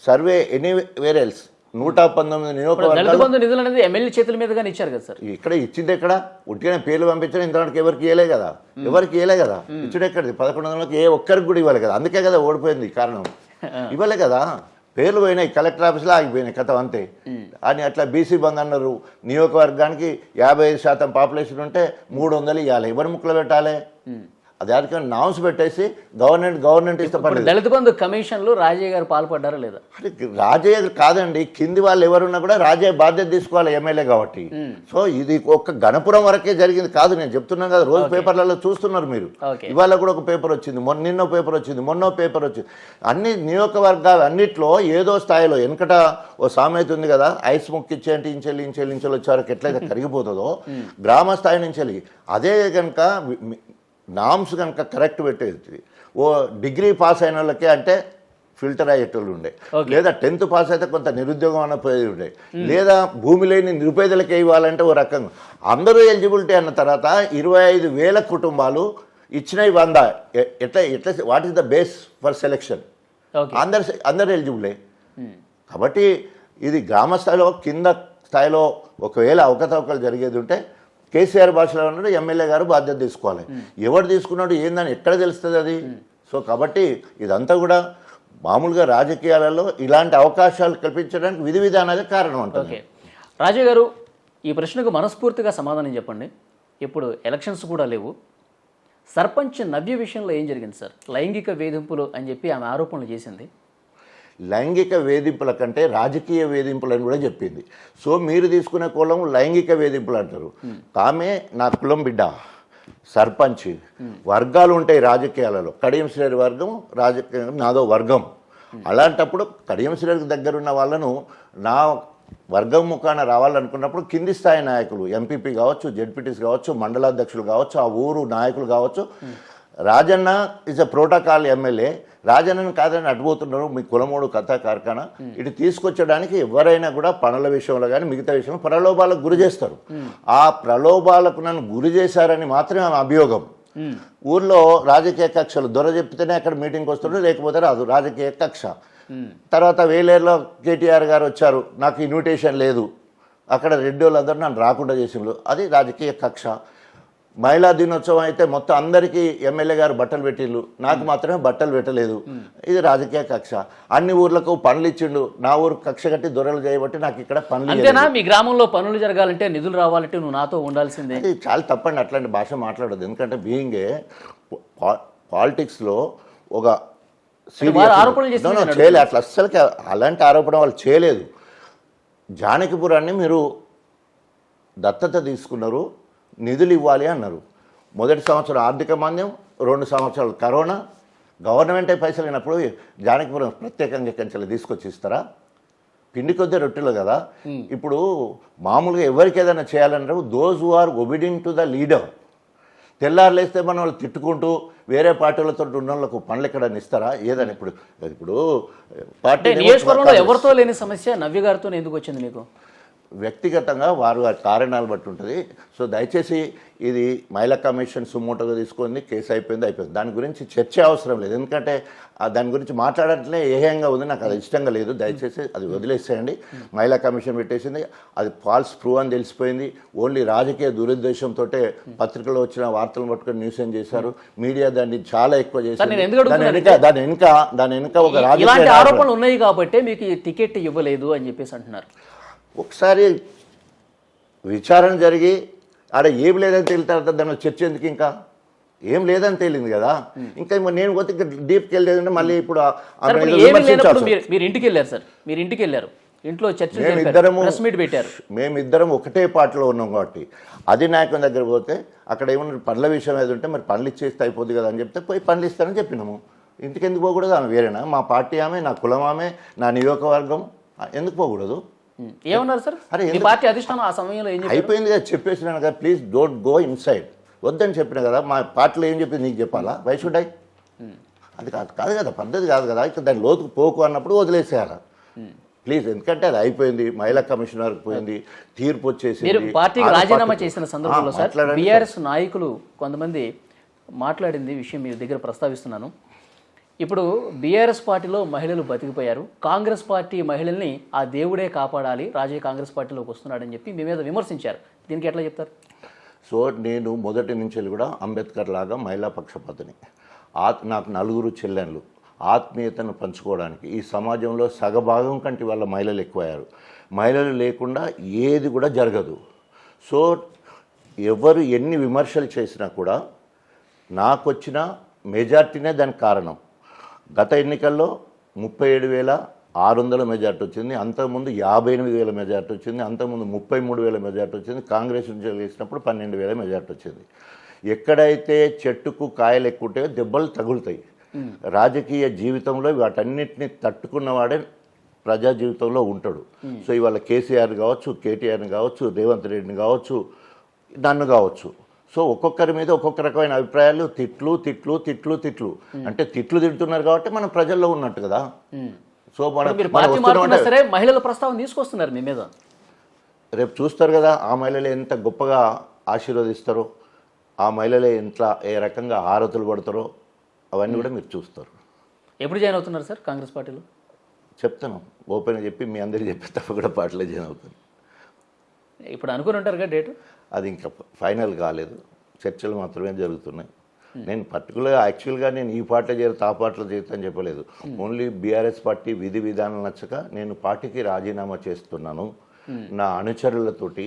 survey anywhere else. 119 నియోజకవర్గాలు దళిత బంధు నిధులు అనేది ఎమ్మెల్యే చేతుల మీదుగానే ఇచ్చారు కదా సార్. ఇక్కడ ఇచ్చింది ఎక్కడ, ఉట్టిగానే పేర్లు పంపించడం ఇంతవరకు ఎవరికి ఇవ్వలే కదా, ఎవరికి ఇవ్వలే కదా. ఇచ్చుడు ఎక్కడిది, 1100కి ఏ ఒక్కరికి కూడా ఇవ్వాలి కదా. అందుకే కదా ఓడిపోయింది కారణం, ఇవ్వలే కదా. పేర్లు పోయినాయి, కలెక్టర్ ఆఫీస్లో ఆగిపోయినాయి, కథ అంతే. అని అట్లా బీసీ బంద్ అన్నారు. నియోజకవర్గానికి 55% పాపులేషన్ ఉంటే 300 ఇవ్వాలి, ఎవరి ముక్కలు పెట్టాలి? అది అదిగా నామ్స్ పెట్టేసి గవర్నమెంట్ ఇస్తే పర్లేదు. దళిత బంధు కమిషన్లు రాజయ్య గారు పాల్పడ్డారా లేదా? అంటే రాజయ్య కాదండి, కింది వాళ్ళు ఎవరున్నా కూడా రాజయ్య బాధ్యత తీసుకోవాలి ఎమ్మెల్యే కాబట్టి. సో ఇది ఒక గణపురం వరకే జరిగింది కాదు, నేను చెప్తున్నాను కదా. రోజు పేపర్లలో చూస్తున్నారు మీరు. ఇవాళ కూడా ఒక పేపర్ వచ్చింది, నిన్నో పేపర్ వచ్చింది, మొన్నో పేపర్ వచ్చింది. అన్ని నియోజకవర్గాలు అన్నిట్లో ఏదో స్థాయిలో, వెనకట ఓ సామెత ఉంది కదా, ఐస్ ముక్కిచ్చేంటి ఇంచెల్లి వచ్చేవరకు ఎట్లయితే కరిగిపోతుందో గ్రామ స్థాయి నుంచి అదే కనుక నామ్స్ కనుక కరెక్ట్ పెట్టేది. ఓ డిగ్రీ పాస్ అయిన వాళ్ళకే అంటే ఫిల్టర్ అయ్యేటోళ్ళు ఉండే, లేదా 10th పాస్ అయితే కొంత నిరుద్యోగం అన్న పోయేది ఉండే, లేదా భూమి లేని నిరుపేదలకే ఇవ్వాలంటే ఓ రకంగా. అందరూ ఎలిజిబిలిటీ అన్న తర్వాత 25,000 కుటుంబాలు ఇచ్చినవి 100. ఎట్లా what is the base for selection? అందరు ఎలిజిబులే. కాబట్టి ఇది గ్రామ స్థాయిలో, కింద స్థాయిలో ఒకవేళ అవకతవకలు జరిగేది ఉంటే కేసీఆర్ భాషలో ఉన్నాడు, ఎమ్మెల్యే గారు బాధ్యత తీసుకోవాలి. ఎవరు తీసుకున్నాడు ఏందని ఎక్కడ తెలుస్తుంది అది? సో కాబట్టి ఇదంతా కూడా మామూలుగా రాజకీయాలలో ఇలాంటి అవకాశాలు కల్పించడానికి విధి విధానాలే కారణం అంటుంది. రాజు గారు, ఈ ప్రశ్నకు మనస్ఫూర్తిగా సమాధానం చెప్పండి. ఇప్పుడు ఎలక్షన్స్ కూడా లేవు. సర్పంచ్ నవ్య విషయంలో ఏం జరిగింది సార్? లైంగిక వేధింపులు అని చెప్పి ఆమె ఆరోపణలు చేసింది. లైంగిక వేధింపుల కంటే రాజకీయ వేధింపులు అని కూడా చెప్పింది. సో మీరు తీసుకునే కులం లైంగిక వేధింపులు అంటారు. ఆమె నా కులం బిడ్డ, సర్పంచ్. వర్గాలు ఉంటాయి రాజకీయాలలో, కడియం శ్రేణి వర్గం, రాజకీయం నాదో వర్గం. అలాంటప్పుడు కడియం శ్రేణికి దగ్గరున్న వాళ్ళను నా వర్గం ముఖాన రావాలనుకున్నప్పుడు కింది స్థాయి నాయకులు, ఎంపీపీ కావచ్చు, జెడ్పీటీస్ కావచ్చు, మండలాధ్యక్షులు కావచ్చు, ఆ ఊరు నాయకులు కావచ్చు. Rajanna is a protocol MLA. రాజన్నను కాదని అడ్డుపోతున్నారు మీ కులమోడు కథా కార్ఖానా. ఇటు తీసుకొచ్చడానికి ఎవరైనా కూడా పనుల విషయంలో కానీ మిగతా విషయంలో ప్రలోభాలకు గురి చేస్తారు. ఆ ప్రలోభాలకు నన్ను గురి చేశారని మాత్రమే ఆమె అభియోగం. ఊర్లో రాజకీయ కక్షలు దొర చెప్తేనే అక్కడ మీటింగ్కి వస్తాడు, లేకపోతే రాదు. రాజకీయ కక్ష. తర్వాత వేలేరులో కేటీఆర్ గారు వచ్చారు, నాకు ఇన్విటేషన్ లేదు, అక్కడ రెడ్డి వాళ్ళందరూ నన్ను రాకుండా చేసిండ్రు, అది రాజకీయ కక్ష. మహిళా దినోత్సవం అయితే మొత్తం అందరికీ ఎమ్మెల్యే గారు బట్టలు పెట్టిళ్ళు, నాకు మాత్రమే బట్టలు పెట్టలేదు, ఇది రాజకీయ కక్ష. అన్ని ఊర్లకు పనులు ఇచ్చిండు, నా ఊరు కక్ష కట్టి దొరలు చేయబట్టి నాకు ఇక్కడ పనులు. అంతేనా? మీ గ్రామంలో పనులు జరగాలంటే నిధులు రావాలంటే నువ్వు నాతో ఉండాల్సిందే. అది చాలా తప్పండి, అట్లాంటి భాష మాట్లాడదు. ఎందుకంటే బీయింగే పాలిటిక్స్లో ఒక చేయలేదు, అట్లా అస్సలకి అలాంటి ఆరోపణ వాళ్ళు చేయలేదు. జానకిపురాన్ని మీరు దత్తత తీసుకున్నారు, నిధులు ఇవ్వాలి అన్నారు. మొదటి సంవత్సరం ఆర్థిక మాంద్యం, 2 సంవత్సరాలు కరోనా, గవర్నమెంటే పైసలు అయినప్పుడు జానకిపురం ప్రత్యేకంగా కంచెలు తీసుకొచ్చి ఇస్తారా? పిండి కొద్ది రొట్టెలు కదా. ఇప్పుడు మామూలుగా ఎవరికి ఏదైనా చేయాలన్నారు, those who are obedient to the leader. తెల్లారులేస్తే మనం వాళ్ళు తిట్టుకుంటూ వేరే పార్టీలతో ఉన్న వాళ్ళకు పనులు ఎక్కడన్నా ఇస్తారా? ఏదని ఇప్పుడు పార్టీ నియోజకవర్గంలో ఎవరితో లేని సమస్య నవ్య గారితో ఎందుకు వచ్చింది మీకు? వ్యక్తిగతంగా వారు ఆ కారణాలు బట్టి ఉంటుంది. సో దయచేసి ఇది మహిళా కమిషన్ సుమోటోగా తీసుకుంది, కేసు అయిపోయింది. దాని గురించి చర్చ అవసరం లేదు, ఎందుకంటే దాని గురించి మాట్లాడట్లే ఏహంగా ఉంది, నాకు అది ఇష్టంగా లేదు. దయచేసి అది వదిలేసేయండి. మహిళా కమిషన్ పెట్టేసింది, అది ఫాల్స్ ప్రూవ్ అని తెలిసిపోయింది. ఓన్లీ రాజకీయ దురుద్దేశంతో పత్రికలో వచ్చిన వార్తలను పట్టుకొని న్యూస్ ఏం చేశారు, మీడియా దాన్ని చాలా ఎక్కువ చేశారు. దాని వెనుక ఒక ఇలాంటి ఆరోపణలు ఉన్నాయి కాబట్టి మీకు ఈ టికెట్ ఇవ్వలేదు అని చెప్పేసి అంటున్నారు. ఒకసారి విచారణ జరిగి ఆడ ఏం లేదని తేలిన తర్వాత దాని చర్చ ఎందుకు? ఇంకా ఏం లేదని తేలింది కదా. ఇంకా నేను పోతే డీప్కి వెళ్ళేదంటే మళ్ళీ ఇప్పుడు మీరు ఇంటికి వెళ్ళారు సార్, మీరు ఇంటికి వెళ్ళారు, ఇంట్లో చర్చ పెట్టారు. మేమిద్దరం ఒకటే పార్టీలో ఉన్నాం కాబట్టి అధినాయకం దగ్గర పోతే అక్కడ ఏమన్నా పనుల విషయం ఏది ఉంటే మరి పనులు ఇచ్చేస్తే అయిపోద్ది కదా అని చెప్తే పోయి పనులు ఇస్తానని చెప్పినాము. ఇంటికి ఎందుకు పోకూడదు? ఆమె వేరేనా? మా పార్టీ ఆమె, నా కులం ఆమె, నా నియోజకవర్గం, ఎందుకు పోకూడదు? ఏమన్నారు సార్? అరే పార్టీ అధిష్టానం ఆ సమయంలో ఏం అయిపోయింది కదా, చెప్పేసినాను కదా, ప్లీజ్ డోంట్ గో ఇన్సైడ్, వద్దని చెప్పిన కదా. మా పార్టీలో ఏం చెప్పింది నీకు చెప్పాలా? Why should I? అది కాదు కదా, పద్ధతి కాదు కదా. ఇక దాని లోతుకు పోకు అన్నప్పుడు వదిలేసేయాలి ప్లీజ్. ఎందుకంటే అది అయిపోయింది, మహిళా కమిషనర్కి పోయింది, తీర్పు వచ్చేసి. మీరు పార్టీకి రాజీనామా చేసిన సందర్భంలో సార్ బీఆర్ఎస్ నాయకులు కొంతమంది మాట్లాడింది విషయం మీ దగ్గర ప్రస్తావిస్తున్నాను. ఇప్పుడు బీఆర్ఎస్ పార్టీలో మహిళలు బతికిపోయారు, కాంగ్రెస్ పార్టీ మహిళల్ని ఆ దేవుడే కాపాడాలి, రాజే కాంగ్రెస్ పార్టీలోకి వస్తున్నాడని చెప్పి మీ మీద విమర్శించారు. దీనికి ఎట్లా చెప్తారు? సో నేను మొదటి నుంచి కూడా అంబేద్కర్ లాగా మహిళా పక్షపాతిని. నాకు 4 చెల్లెళ్ళు. ఆత్మీయతను పంచుకోవడానికి ఈ సమాజంలో సగభాగం కంటే వాళ్ళ మహిళలు ఎక్కువయ్యారు. మహిళలు లేకుండా ఏది కూడా జరగదు. సో ఎవరు ఎన్ని విమర్శలు చేసినా కూడా నాకు వచ్చిన మెజార్టీనే దానికి కారణం. గత ఎన్నికల్లో 37,600 మెజార్టీ వచ్చింది, అంతకుముందు 58,000 మెజార్టీ వచ్చింది, అంతకుముందు 33,000 మెజార్టీ వచ్చింది, కాంగ్రెస్ నుంచి వేసినప్పుడు 12,000 మెజార్టీ వచ్చింది. ఎక్కడైతే చెట్టుకు కాయలు ఎక్కువ ఉంటాయో దెబ్బలు తగులుతాయి. రాజకీయ జీవితంలో వాటన్నిటిని తట్టుకున్నవాడే ప్రజా జీవితంలో ఉంటాడు. సో ఇవాళ కేసీఆర్ కావచ్చు, కేటీఆర్ని కావచ్చు, రేవంత్ రెడ్డిని కావచ్చు, నన్ను కావచ్చు. సో ఒక్కొక్కరి మీద ఒక్కొక్క రకమైన అభిప్రాయాలు, తిట్లు తిట్లు తిట్లు తిట్లు అంటే తిట్లు తిడుతున్నారు కాబట్టి మనం ప్రజల్లో ఉన్నట్టు కదా. సో సరే మహిళల ప్రస్తావన తీసుకొస్తున్నారు మీ మీద, రేపు చూస్తారు కదా ఆ మహిళలు ఎంత గొప్పగా ఆశీర్వదిస్తారో, ఆ మహిళలే ఏ రకంగా హారతులు పడతారో అవన్నీ కూడా మీరు చూస్తారు. ఎప్పుడు జాయిన్ అవుతున్నారు సార్ కాంగ్రెస్ పార్టీలో? చెప్తాను, ఓపెన్గా చెప్పి మీ అందరికీ చెప్పి తప్ప కూడా పార్టీలో జాయిన్ అవుతాను. ఇప్పుడు అనుకుని ఉంటారు కదా డేటు? అది ఇంకా ఫైనల్ కాలేదు, చర్చలు మాత్రమే జరుగుతున్నాయి. నేను పర్టికులర్గా యాక్చువల్గా నేను ఈ పార్టీలో చేరుతా ఆ పార్టీలో చేరుతాను చెప్పలేదు. ఓన్లీ బీఆర్ఎస్ పార్టీ విధి విధానం నచ్చక నేను పార్టీకి రాజీనామా చేస్తున్నాను, నా అనుచరులతోటి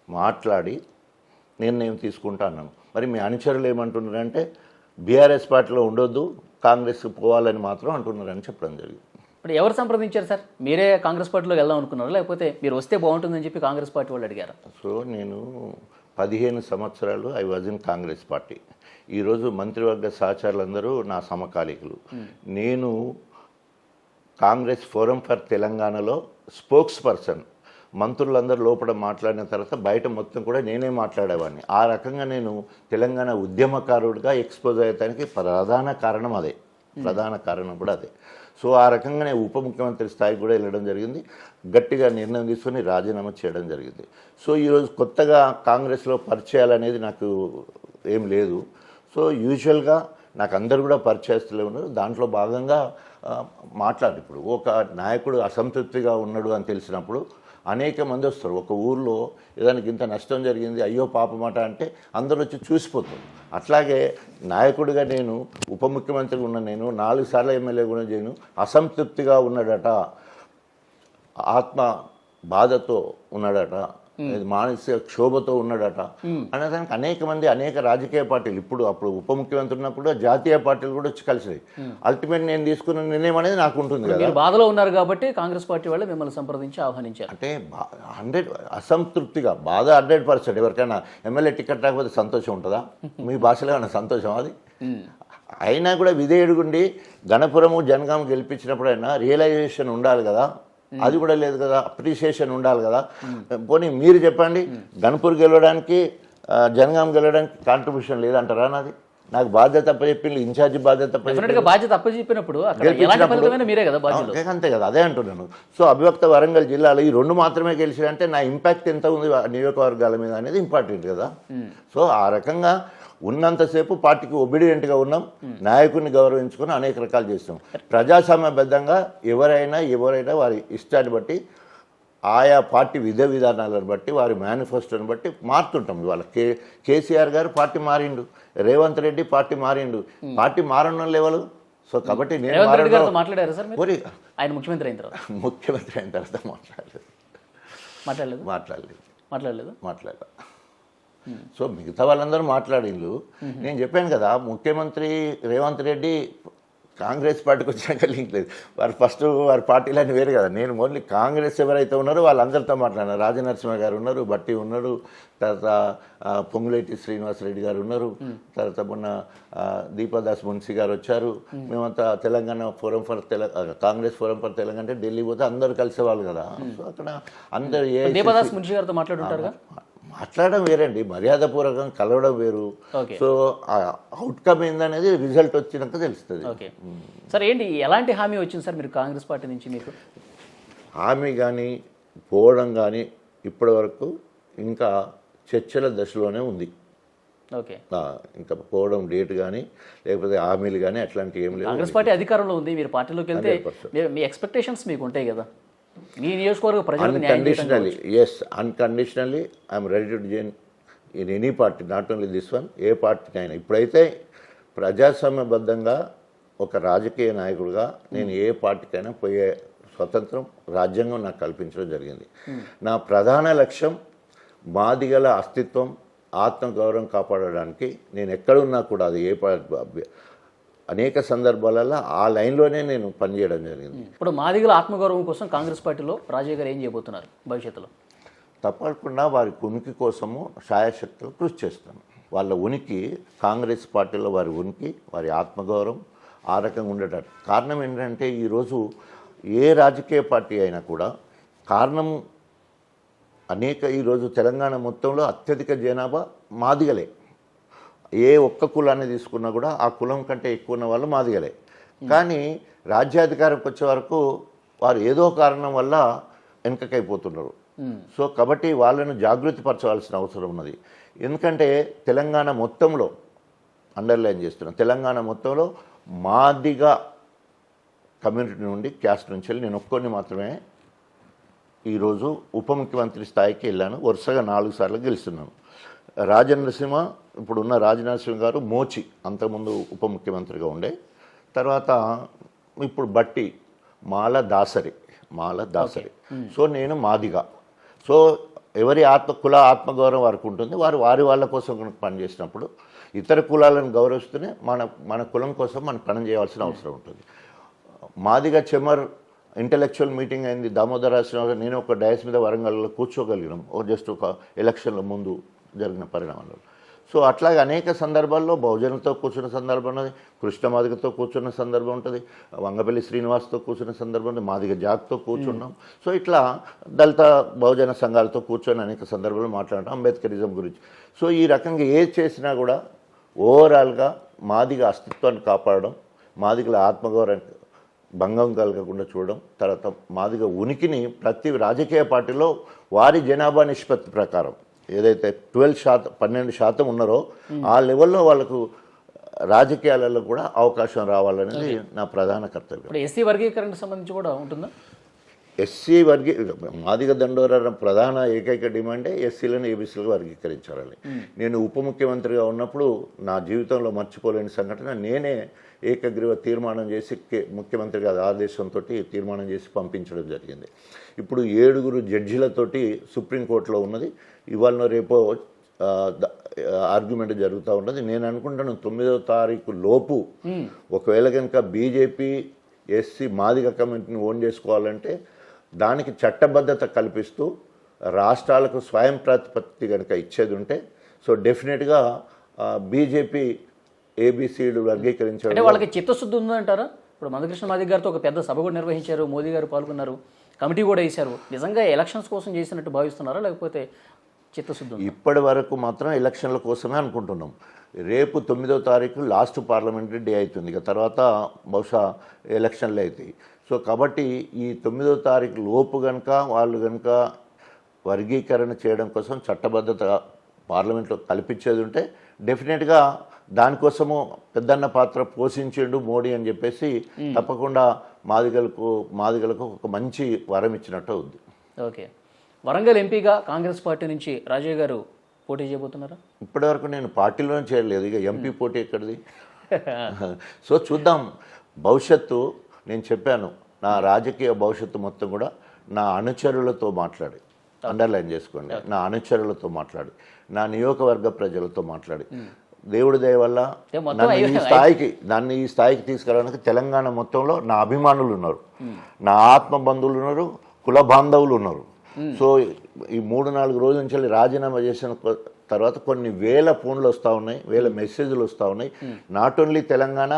మాట్లాడి నిర్ణయం తీసుకుంటా అన్నాను. మరి మీ అనుచరులు ఏమంటున్నారంటే బీఆర్ఎస్ పార్టీలో ఉండొద్దు, కాంగ్రెస్కి పోవాలని మాత్రం అంటున్నారని చెప్పడం జరిగింది. ఇప్పుడు ఎవరు సంప్రదించారు సార్? మీరే కాంగ్రెస్ పార్టీలోకి వెళ్దాం అనుకున్నారు, లేకపోతే మీరు వస్తే బాగుంటుందని చెప్పి కాంగ్రెస్ పార్టీ వాళ్ళు అడిగారు? సో నేను 15 సంవత్సరాలు I was in Congress party. ఈరోజు మంత్రివర్గ సహచరులందరూ నా సమకాలీకులు. నేను కాంగ్రెస్ ఫోరం ఫర్ తెలంగాణలో స్పోక్స్ పర్సన్. మంత్రులందరూ లోపల మాట్లాడిన తర్వాత బయట మొత్తం కూడా నేనే మాట్లాడేవాడిని. ఆ రకంగా నేను తెలంగాణ ఉద్యమకారుడిగా ఎక్స్పోజ్ అయ్యడానికి ప్రధాన కారణం అదే, ప్రధాన కారణం కూడా అదే. సో ఆ రకంగానే ఉప ముఖ్యమంత్రి స్థాయికి కూడా వెళ్ళడం జరిగింది, గట్టిగా నిర్ణయం తీసుకొని రాజీనామా చేయడం జరిగింది. సో ఈరోజు కొత్తగా కాంగ్రెస్లో పరిచయాలు అనేది నాకు ఏం లేదు. సో యూజువల్గా నాకు అందరు కూడా పరిచయస్తులే ఉన్నారు. దాంట్లో భాగంగా ఇప్పుడు ఒక నాయకుడు అసంతృప్తిగా ఉన్నాడు అని తెలిసినప్పుడు అనేక మంది వస్తారు. ఒక ఊర్లో ఏదానికి ఇంత నష్టం జరిగింది, అయ్యో పాపమాట అంటే అందరూ వచ్చి చూసిపోతారు. అట్లాగే నాయకుడిగా నేను ఉప ముఖ్యమంత్రిగా ఉన్న నేను 4 సార్లు ఎమ్మెల్యే కూడా చేయను, అసంతృప్తిగా ఉన్నాడట, ఆత్మ బాధతో ఉన్నాడట, మానసిక క్షోభతో ఉన్నాడట అనేదానికి అనేక మంది అనేక రాజకీయ పార్టీలు అప్పుడు ఉప ముఖ్యమంత్రి ఉన్నప్పుడు జాతీయ పార్టీలు కూడా వచ్చి కలిసినాయి. అల్టిమేట్ నేను తీసుకున్న నిర్ణయం అనేది నాకు ఉంటుంది కదా. బాధలో ఉన్నారు కాబట్టి కాంగ్రెస్ పార్టీ వాళ్ళు మిమ్మల్ని సంప్రదించి ఆహ్వానించారు. అంటే 100 అసంతృప్తిగా బాధ 100%. ఎవరికైనా ఎమ్మెల్యే టికెట్ రాకపోతే సంతోషం ఉంటుందా? మీ భాషలో ఏమైనా సంతోషం అది? అయినా కూడా విధేయుడుగుండి గణపురము జనగాం గెలిపించినప్పుడైనా రియలైజేషన్ ఉండాలి కదా, అది కూడా లేదు కదా, అప్రిషియేషన్ ఉండాలి కదా. పోనీ మీరు చెప్పండి, గణపూర్ గెలవడానికి జనగాం గెలవడానికి కాంట్రిబ్యూషన్ లేదంటారా? నాది నాకు బాధ్యత అప్పచెప్పిండు, ఇన్ఛార్జి బాధ్యత డెఫినెట్ గా బాధ్యత అప్పచెప్పినప్పుడు అక్కడ ఎలాంటి ఫలితమైనా మీరే కదా బాధ్యత. అంతే కదా, అదే అంటున్నాను. సో అవిభక్త వరంగల్ జిల్లాలో ఈ 2 మాత్రమే గెలిచారంటే నా ఇంపాక్ట్ ఎంత ఉంది నియోజకవర్గాల మీద అనేది ఇంపార్టెంట్ కదా. సో ఆ రకంగా ఉన్నంతసేపు పార్టీకి ఒబిడియంట్గా ఉన్నాం, నాయకుడిని గౌరవించుకుని అనేక రకాలు చేస్తాం. ప్రజాస్వామ్యబద్ధంగా ఎవరైనా వారి ఇష్టాన్ని బట్టి ఆయా పార్టీ విధానాలను బట్టి వారి మేనిఫెస్టోని బట్టి మారుతుంటాం. ఇవాళ కేసీఆర్ గారు పార్టీ మారిండు, రేవంత్ రెడ్డి పార్టీ మారిండు, పార్టీ మారడం లెవెల్. సో కాబట్టి నేను మాట్లాడారు సార్ ఆయన ముఖ్యమంత్రి అయిన తర్వాత మాట్లాడలేదు. సో మిగతా వాళ్ళందరూ మాట్లాడిండ్రు. నేను చెప్పాను కదా, ముఖ్యమంత్రి రేవంత్ రెడ్డి కాంగ్రెస్ పార్టీకి వచ్చినాక లింక్ లేదు. వారి పార్టీలన్నీ వేరు కదా. నేను ఓన్లీ కాంగ్రెస్ ఎవరైతే ఉన్నారో వాళ్ళందరితో మాట్లాడినా. రాజనరసింహ గారు ఉన్నారు, బట్టి ఉన్నారు, తర్వాత పొంగులేటి శ్రీనివాసరెడ్డి గారు ఉన్నారు, తర్వాత మొన్న దీపాదాస్ మున్సీ గారు వచ్చారు. మేమంతా తెలంగాణ కాంగ్రెస్ ఫోరం ఫర్ తెలంగాణ అంటే ఢిల్లీ పోతే అందరూ కలిసేవాళ్ళు కదా. సో అక్కడ అందరు దీపాదాస్ మున్సీ గారితో మాట్లాడుంటారు. మాట్లాడడం వేరండి, మర్యాదపూర్వకంగా కలవడం వేరు. సో అవుట్కమ్ ఏందనేది రిజల్ట్ వచ్చినాక తెలుస్తుంది. సార్ ఏంటి ఎలాంటి హామీ వచ్చింది సార్ మీరు కాంగ్రెస్ పార్టీ నుంచి? మీకు హామీ కానీ పోవడం కానీ ఇప్పటి వరకు ఇంకా చర్చల దశలోనే ఉంది. ఇంకా పోవడం డేట్ కానీ లేకపోతే హామీలు కానీ అట్లాంటివి ఏం లేదు. కాంగ్రెస్ పార్టీ అధికారంలో ఉంది, మీరు పార్టీలోకి వెళ్తే మీ ఎక్స్పెక్టేషన్స్ మీకు ఉంటాయి కదా. మీ నియోజకవర్గ ప్రజలకు unconditionally I'm ready to join in any party, not only this one, ఏ పార్టీకైనా. ఇప్పుడైతే ప్రజాస్వామ్యబద్ధంగా ఒక రాజకీయ నాయకుడిగా నేను ఏ పార్టీకైనా పోయే స్వతంత్రం రాజ్యాంగం నాకు కల్పించడం జరిగింది. నా ప్రధాన లక్ష్యం మాదిగల అస్తిత్వం, ఆత్మగౌరవం కాపాడడానికి నేను ఎక్కడున్నా కూడా అది అనేక సందర్భాలలో ఆ లైన్లోనే నేను పనిచేయడం జరిగింది. ఇప్పుడు మాదిగల ఆత్మగౌరవం కోసం కాంగ్రెస్ పార్టీలో రాజయ్య గారు ఏం చేయబోతున్నారు భవిష్యత్తులో? తప్పకుండా వారి ఉనికి కోసము శాయశక్తులు కృషి చేస్తాను. వాళ్ళ ఉనికి, కాంగ్రెస్ పార్టీలో వారి ఉనికి, వారి ఆత్మగౌరవం ఆ రకంగా ఉండేటట్టు. కారణం ఏంటంటే ఈరోజు ఏ రాజకీయ పార్టీ అయినా కూడా కారణం ఈరోజు తెలంగాణ మొత్తంలో అత్యధిక జనాభా మాదిగలే. ఏ ఒక్క కులాన్ని తీసుకున్నా కూడా ఆ కులం కంటే ఎక్కువ ఉన్న వాళ్ళు మాదిగలే. కానీ రాజ్యాధికారంకి వచ్చే వరకు వారు ఏదో కారణం వల్ల వెనుకకైపోతున్నారు. సో కాబట్టి వాళ్ళను జాగృతి పరచవలసిన అవసరం ఉన్నది. ఎందుకంటే తెలంగాణ మొత్తంలో, అండర్లైన్ చేస్తున్నాను, తెలంగాణ మొత్తంలో మాదిగ కమ్యూనిటీ నుండి, క్యాస్ట్ నుంచి వెళ్ళి నేను ఒక్కొన్ని మాత్రమే ఈరోజు ఉప ముఖ్యమంత్రి స్థాయికి వెళ్ళాను. వరుసగా 4 సార్లు గెలుస్తున్నాను. రాజనరసింహ, ఇప్పుడున్న రాజనరసింహ గారు మోచి, అంతకుముందు ఉప ముఖ్యమంత్రిగా ఉండే, తర్వాత ఇప్పుడు బట్టి మాల దాసరి. సో నేను మాదిగా. సో ఎవరి కుల ఆత్మగౌరవం వారికి ఉంటుంది. వారి వాళ్ళ కోసం పనిచేసినప్పుడు ఇతర కులాలను గౌరవిస్తూనే మన కులం కోసం మనం పని చేయాల్సిన అవసరం ఉంటుంది. మాదిగా చెమర్ ఇంటలెక్చువల్ మీటింగ్ అయింది దామోదరాశ్రమ. నేను ఒక డయాస్ మీద వరంగల్లో కూర్చోగలిగినాం జస్ట్ ఒక ఎలక్షన్ల ముందు జరిగిన పరిణామాలు. సో అట్లాగే అనేక సందర్భాల్లో బహుజనులతో కూర్చున్న సందర్భం ఉన్నది, కృష్ణ మాదిగతో కూర్చున్న సందర్భం ఉంటుంది, వంగపల్లి శ్రీనివాస్తో కూర్చున్న సందర్భం ఉంటుంది, మాదిగ జాగ్తో కూర్చున్నాం. సో ఇట్లా దళిత బహుజన సంఘాలతో కూర్చొని అనేక సందర్భాలు మాట్లాడటం అంబేద్కరిజం గురించి. సో ఈ రకంగా ఏది చేసినా కూడా ఓవరాల్గా మాదిగ అస్తిత్వాన్ని కాపాడడం, మాదిగల ఆత్మగౌరవం భంగం కలగకుండా చూడడం, తర్వాత మాదిగ ఉనికిని ప్రతి రాజకీయ పార్టీలో వారి జనాభా నిష్పత్తి ప్రకారం ఏదైతే 12% ఉన్నారో ఆ లెవెల్లో వాళ్ళకు రాజకీయాలలో కూడా అవకాశం రావాలనేది నా ప్రధాన కర్తవ్యం. ఎస్సీ వర్గీకరణకు సంబంధించి కూడా ఉంటుందా? ఎస్సీ మాదిగ దండోర ప్రధాన ఏకైక డిమాండే ఎస్సీలను ఏబీసీలుగా వర్గీకరించాలని. నేను ఉప ముఖ్యమంత్రిగా ఉన్నప్పుడు నా జీవితంలో మర్చిపోలేని సంఘటన, నేనే ఏకగ్రీవ తీర్మానం చేసి ముఖ్యమంత్రి గారి ఆదేశంతో తీర్మానం చేసి పంపించడం జరిగింది. ఇప్పుడు 7 జడ్జీలతోటి సుప్రీంకోర్టులో ఉన్నది. ఇవాళ రేపో ఆర్గ్యుమెంట్ జరుగుతూ ఉన్నది. నేను అనుకుంటాను 9వ తారీఖు లోపు ఒకవేళ కనుక బీజేపీ ఎస్సీ మాదిగ కమ్యూనిటీని ఓన్ చేసుకోవాలంటే దానికి చట్టబద్ధత కల్పిస్తూ రాష్ట్రాలకు స్వయం ప్రతిపత్తి కనుక ఇచ్చేది ఉంటే, సో డెఫినెట్గా బీజేపీ ఏబీసీలు వర్గీకరించారు. అంటే వాళ్ళకి చిత్తశుద్ధి ఉందంటారా? ఇప్పుడు మందకృష్ణ మాదిగ గారితో ఒక పెద్ద సభ కూడా నిర్వహించారు, మోదీ గారు పాల్గొన్నారు, కమిటీ కూడా వేశారు. నిజంగా ఎలక్షన్స్ కోసం చేసినట్టు భావిస్తున్నారా లేకపోతే చిత్తశుద్ధి? ఇప్పటి వరకు మాత్రం ఎలక్షన్ల కోసమే అనుకుంటున్నాం. రేపు 9వ తారీఖు లాస్ట్ పార్లమెంటరీ డే అవుతుంది, ఇక తర్వాత బహుశా ఎలక్షన్లు అవుతాయి. సో కాబట్టి ఈ 9వ తారీఖు లోపు కనుక వాళ్ళు కనుక వర్గీకరణ చేయడం కోసం చట్టబద్ధత పార్లమెంట్లో కల్పించేది ఉంటే డెఫినెట్గా దానికోసము పెద్దన్న పాత్ర పోషించిండు మోడీ అని చెప్పేసి తప్పకుండా మాదిగలకు ఒక మంచి వరం ఇచ్చినట్టు ఉంది. ఓకే, వరంగల్ ఎంపీగా కాంగ్రెస్ పార్టీ నుంచి రాజయ్య గారు పోటీ చేయబోతున్నారా? ఇప్పటివరకు నేను పార్టీలోనే చేయలేదు, ఇక ఎంపీ పోటీ ఎక్కడిది. సో చూద్దాం భవిష్యత్తు. నేను చెప్పాను, నా రాజకీయ భవిష్యత్తు మొత్తం కూడా నా అనుచరులతో మాట్లాడి, అండర్లైన్ చేసుకోండి, నా అనుచరులతో మాట్లాడి, నా నియోజకవర్గ ప్రజలతో మాట్లాడి, దేవుడి దయ వల్ల నన్ను ఈ స్థాయికి తీసుకురావడానికి తెలంగాణ మొత్తంలో నా అభిమానులు ఉన్నారు, నా ఆత్మ బంధువులు ఉన్నారు, కుల బాంధవులు ఉన్నారు. సో ఈ 3-4 రోజుల నుంచి రాజీనామా చేసిన తర్వాత కొన్ని వేల ఫోన్లు వస్తూ ఉన్నాయి, వేల మెసేజ్లు వస్తూ ఉన్నాయి. నాట్ ఓన్లీ తెలంగాణ,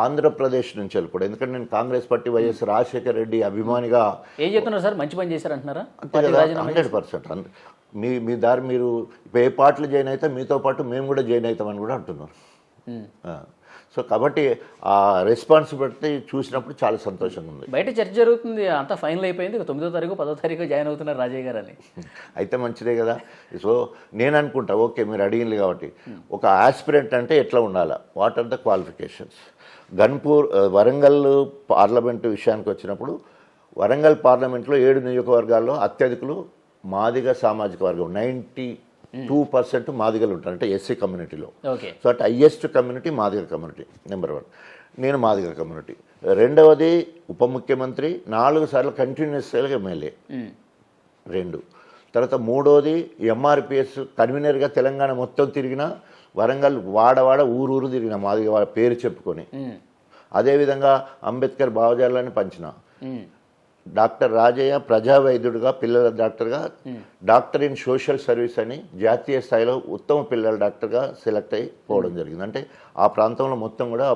ఆంధ్రప్రదేశ్ నుంచి వెళ్ళి కూడా. ఎందుకంటే నేను కాంగ్రెస్ పార్టీ వైఎస్ రాజశేఖర రెడ్డి అభిమానిగా. ఏం చెప్తున్నారు సార్, మంచి పని చేశారంటున్నారా? 100%. మీ దారి మీరు ఏ పార్టీలు జాయిన్ అయితే మీతో పాటు మేము కూడా జాయిన్ అవుతామని కూడా అంటున్నారు. సో కాబట్టి ఆ రెస్పాన్సిబిలిటీ చూసినప్పుడు చాలా సంతోషంగా ఉంది. బయట చర్చ జరుగుతుంది, అంతా ఫైనల్ అయిపోయింది, 9వ తారీఖు 10వ తారీఖు జాయిన్ అవుతున్నారు రాజయ్య గారు అని. అయితే మంచిదే కదా. సో నేను అనుకుంటా, ఓకే మీరు అడిగింది కాబట్టి, ఒక ఆస్పిరెంట్ అంటే ఎట్లా ఉండాలా, what are the qualifications. Warangal parliament విషయానికి వచ్చినప్పుడు, వరంగల్ పార్లమెంట్లో 7 నియోజకవర్గాల్లో అత్యధికులు మాదిగ సామాజిక వర్గం, 92% మాదిగలు ఉంటారు, అంటే ఎస్సీ కమ్యూనిటీలో. So at highest community Madiga community, number 1. నేను మాదిగ కమ్యూనిటీ. రెండవది ఉప ముఖ్యమంత్రి, 4 సార్లు కంటిన్యూస్గా ఎమ్మెల్యే, 2. తర్వాత మూడోది ఎంఆర్పిఎస్ కన్వీనర్గా తెలంగాణ మొత్తం తిరిగిన, వరంగల్ వాడవాడ ఊరూరు తిరిగిన మాదిగ పేరు చెప్పుకొని. అదేవిధంగా అంబేద్కర్ భావజాలాన్ని పంచిన. డాక్టర్ రాజయ్య ప్రజా వైద్యుడిగా, పిల్లల డాక్టర్గా, డాక్టర్ ఇన్ సోషల్ సర్వీస్ అని జాతీయ స్థాయిలో ఉత్తమ పిల్లల డాక్టర్గా సెలెక్ట్ అయిపోవడం జరిగింది. అంటే ఆ ప్రాంతంలో మొత్తం కూడా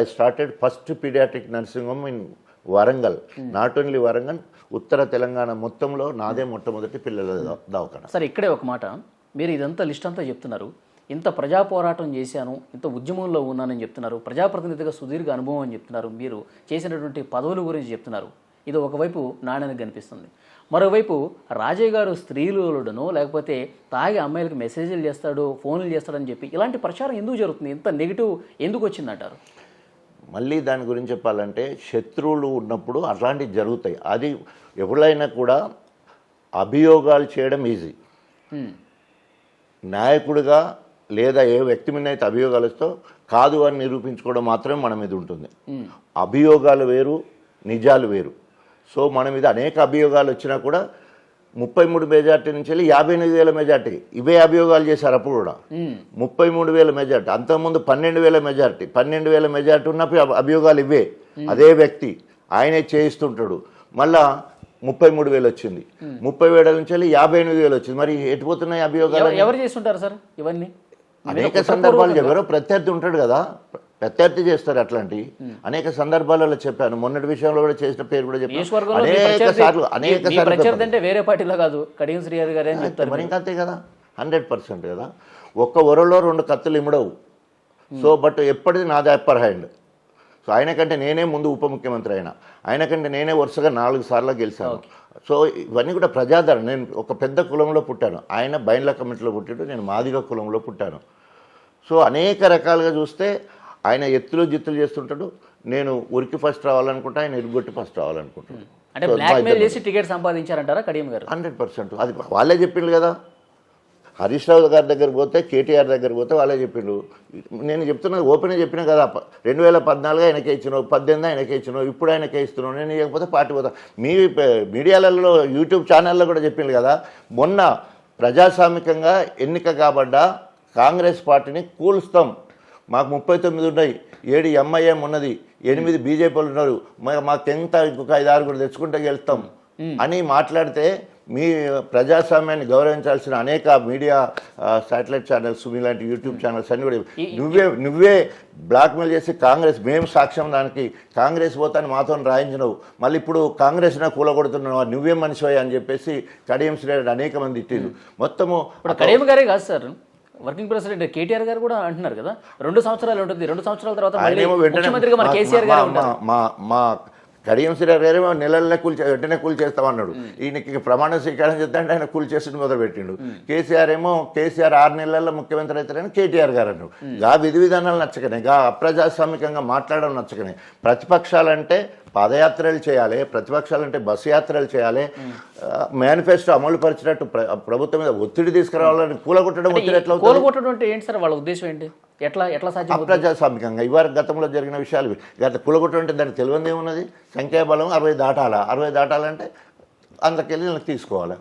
I started first paediatric nursing home in Warangal. Not only Warangal, ఉత్తర తెలంగాణ మొత్తంలో నాదే మొట్టమొదటి పిల్లల దవాఖాన. సరే, ఇక్కడే ఒక మాట, మీరు ఇదంతా లిస్ట్ అంతా చెప్తున్నారు, ఇంత ప్రజా పోరాటం చేశాను, ఇంత ఉద్యమంలో ఉన్నానని చెప్తున్నారు, ప్రజాప్రతినిధిగా సుదీర్ఘ అనుభవం అని చెప్తున్నారు, మీరు చేసినటువంటి పదవుల గురించి చెప్తున్నారు. ఇది ఒకవైపు నాణ్యతగా కనిపిస్తుంది. మరోవైపు రాజయ్య గారు స్త్రీలుడనో లేకపోతే తాగి అమ్మాయిలకు మెసేజ్లు చేస్తాడు, ఫోన్లు చేస్తాడని చెప్పి ఇలాంటి ప్రచారం ఎందుకు జరుగుతుంది? ఇంత నెగిటివ్ ఎందుకు వచ్చిందంటారు? మళ్ళీ దాని గురించి చెప్పాలంటే, శత్రువులు ఉన్నప్పుడు అట్లాంటివి జరుగుతాయి. అది ఎవరైనా కూడా అభియోగాలు చేయడం ఈజీ. నాయకుడిగా లేదా ఏ వ్యక్తి మీద అయితే అభియోగాలు వస్తో కాదు అని నిరూపించుకోవడం మాత్రమే మన మీద ఉంటుంది. అభియోగాలు వేరు, నిజాలు వేరు. సో మన మీద అనేక అభియోగాలు వచ్చినా కూడా 33 మెజార్టీ నుంచి వెళ్ళి 58,000 మెజార్టీ, ఇవే అభియోగాలు చేశారు అప్పుడు కూడా. 33,000 మెజార్టీ, అంతకుముందు 12,000 మెజార్టీ. 12,000 మెజార్టీ ఉన్నప్పుడు అభియోగాలు ఇవే, అదే వ్యక్తి ఆయనే చేయిస్తుంటాడు. మళ్ళా 33,000 వచ్చింది, 30,000 నుంచి వెళ్ళి 58,000 వచ్చింది. మరి ఎటుపోతున్నాయి అభియోగాలు? ఎవరు చేస్తుంటారు సార్ ఇవన్నీ? అనేక సందర్భాలు ఎవరో ప్రత్యర్థి ఉంటాడు కదా, ప్రత్యర్థి చేస్తారు అట్లాంటి అనేక సందర్భాలలో చెప్పాను. మొన్నటి విషయంలో కూడా చేసిన పేరు కూడా చెప్పాను అనేక సార్లు. వేరే పార్టీలో కాదు, కడియం శ్రీహరి గారు అని చెప్తారు. మరి ఇంకా అంతే కదా, 100% కదా. ఒక్క వరలో 2 కత్తులు ఇమ్మడవు. సో బట్ ఎప్పటిది నాది అప్పర్ హ్యాండ్. సో ఆయనకంటే నేనే ముందు ఉప ముఖ్యమంత్రి అయినా, ఆయనకంటే నేనే వరుసగా 4 సార్లు గెలిచాను. సో ఇవన్నీ కూడా ప్రజాదరణ. నేను ఒక పెద్ద కులంలో పుట్టాను, ఆయన బైండ్ల కమిటీలో పుట్టాడు, నేను మాదిగ కులంలో పుట్టాను. సో అనేక రకాలుగా చూస్తే ఆయన ఎత్తులు జిత్తులు చేస్తుంటాడు, నేను ఉరికి ఫస్ట్ రావాలనుకుంటా, ఆయన ఇరుగొట్టి ఫస్ట్ రావాలనుకుంటాడు. అంటే బ్లాక్మెయిల్ చేసి టికెట్ సంపాదించారంటారా కడియం గారు? 100%. అది వాళ్ళే చెప్పిండు కదా. హరీష్ రావు గారి దగ్గర పోతే, కేటీఆర్ దగ్గర పోతే వాళ్ళే చెప్పిండు. నేను చెప్తున్నది ఓపెన్గా చెప్పినా కదా, 2014 ఆయనకే ఇచ్చినావు, 18 ఆయనకే ఇచ్చినావు, ఇప్పుడు ఆయనకే ఇస్తున్నావు, నేను ఇవ్వకపోతే పార్టీ పోతా. మీ మీడియాలలో యూట్యూబ్ ఛానల్లో కూడా చెప్పిండు కదా. మొన్న ప్రజాస్వామికంగా ఎన్నిక కాబడ్డ కాంగ్రెస్ పార్టీని కూల్స్తాం, మాకు 39 ఉన్నాయి, 7 ఎంఐఎం ఉన్నది, 8 బీజేపీలు ఉన్నారు, మాకెంత ఇంకొక 5-6 కూడా తెచ్చుకుంటే గెలుస్తాం అని మాట్లాడితే, మీ ప్రజాస్వామ్యాన్ని గౌరవించాల్సిన అనేక మీడియా శాటిలైట్ ఛానల్స్, మీలాంటి యూట్యూబ్ ఛానల్స్ అన్నీ కూడా నువ్వే బ్లాక్మెయిల్ చేసి కాంగ్రెస్, మేము సాక్ష్యం దానికి, కాంగ్రెస్ పోతాను మాతో రాయించినవు, మళ్ళీ ఇప్పుడు కాంగ్రెస్నే కూలగొడుతున్నావు, నువ్వే మనిషి అని చెప్పేసి కడియం శ్రీహరి అనేక మంది ఇట్టిరు. మొత్తము కడియం గారే కాదు సార్, వర్కింగ్ ప్రెసిడెంట్ కేటీఆర్ గారు కూడా అంటున్నారు కదా 2 సంవత్సరాలు ఉంటుంది, 2 సంవత్సరాల తర్వాత మళ్ళీ ఆయనేమో వెంటనే ముఖ్యమంత్రిగా మన కేసీఆర్ గారు ఉంటారు. మా కడియం శ్రీరావు గారేమో నెలల్లో వెంటనే కూల్ చేస్తామన్నాడు. ఈయనకి ప్రమాణ స్వీకారం చేస్తే అంటే ఆయన కూల్ చేసి మొదలుపెట్టిండు. కేసీఆర్ 6 నెలల్లో ముఖ్యమంత్రి అవుతారని కేటీఆర్ గారు అన్నాడు. గా విధి విధానాలు నచ్చకనే, గా అప్రజాస్వామికంగా మాట్లాడడం నచ్చకనే. ప్రతిపక్షాలంటే పాదయాత్రలు చేయాలి, ప్రతిపక్షాలంటే బస్సు యాత్రలు చేయాలి, మేనిఫెస్టో అమలు పరిచినట్టు ప్రభుత్వం మీద ఒత్తిడి తీసుకురావాలని కూలగొట్టడం ఒత్తిడి ఎట్లా అవుతుంది? కూలగొట్టడం అంటే ఏంటి సార్, వాళ్ళ ఉద్దేశం ఏంటి? ఎట్లా సాధ్యం? అప్రజాస్వామికంగా ఇవాళ గతంలో జరిగిన విషయాలు కూలగొట్టడం అంటే దానికి తెలియదు ఏమున్నది? సంఖ్యాబలం 60 దాటాలంటే అందుకెళ్ళి తీసుకోవాలి.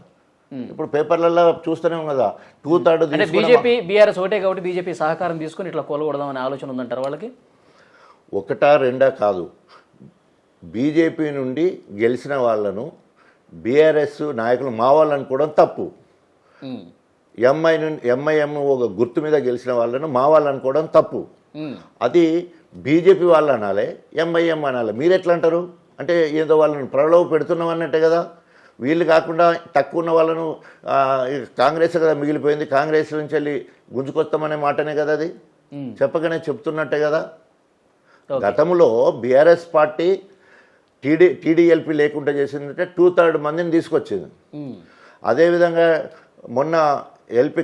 ఇప్పుడు పేపర్లలో చూస్తూనే కదా 2/3 అంటే బీజేపీ బీఆర్ఎస్ ఒకటే కాబట్టి బీజేపీ సహకారం తీసుకుని ఇట్లా కూలగొడదామనే ఆలోచన ఉందంటారు వాళ్ళకి. 1-2 కాదు, బీజేపీ నుండి గెలిచిన వాళ్ళను బీఆర్ఎస్ నాయకులు మా వాళ్ళు అనుకోవడం తప్పు. ఎంఐఎం ఒక గుర్తు మీద గెలిచిన వాళ్ళను మా వాళ్ళు అనుకోవడం తప్పు. అది బీజేపీ వాళ్ళు అనాలి, ఎంఐఎం అనాలి. మీరు ఎట్లా అంటారు? అంటే ఏదో వాళ్ళని ప్రలోభ పెడుతున్నాం అన్నట్టే కదా. వీళ్ళు కాకుండా తక్కువ ఉన్న వాళ్ళను కాంగ్రెస్ కదా మిగిలిపోయింది, కాంగ్రెస్ నుంచి వెళ్ళి గుంజుకొస్తామనే మాటనే కదా అది. చెప్పగానే చెప్తున్నట్టే కదా. గతంలో బీఆర్ఎస్ పార్టీ టీడీఎల్పీ లేకుండా చేసిందంటే 2/3 మందిని తీసుకొచ్చింది. అదేవిధంగా మొన్న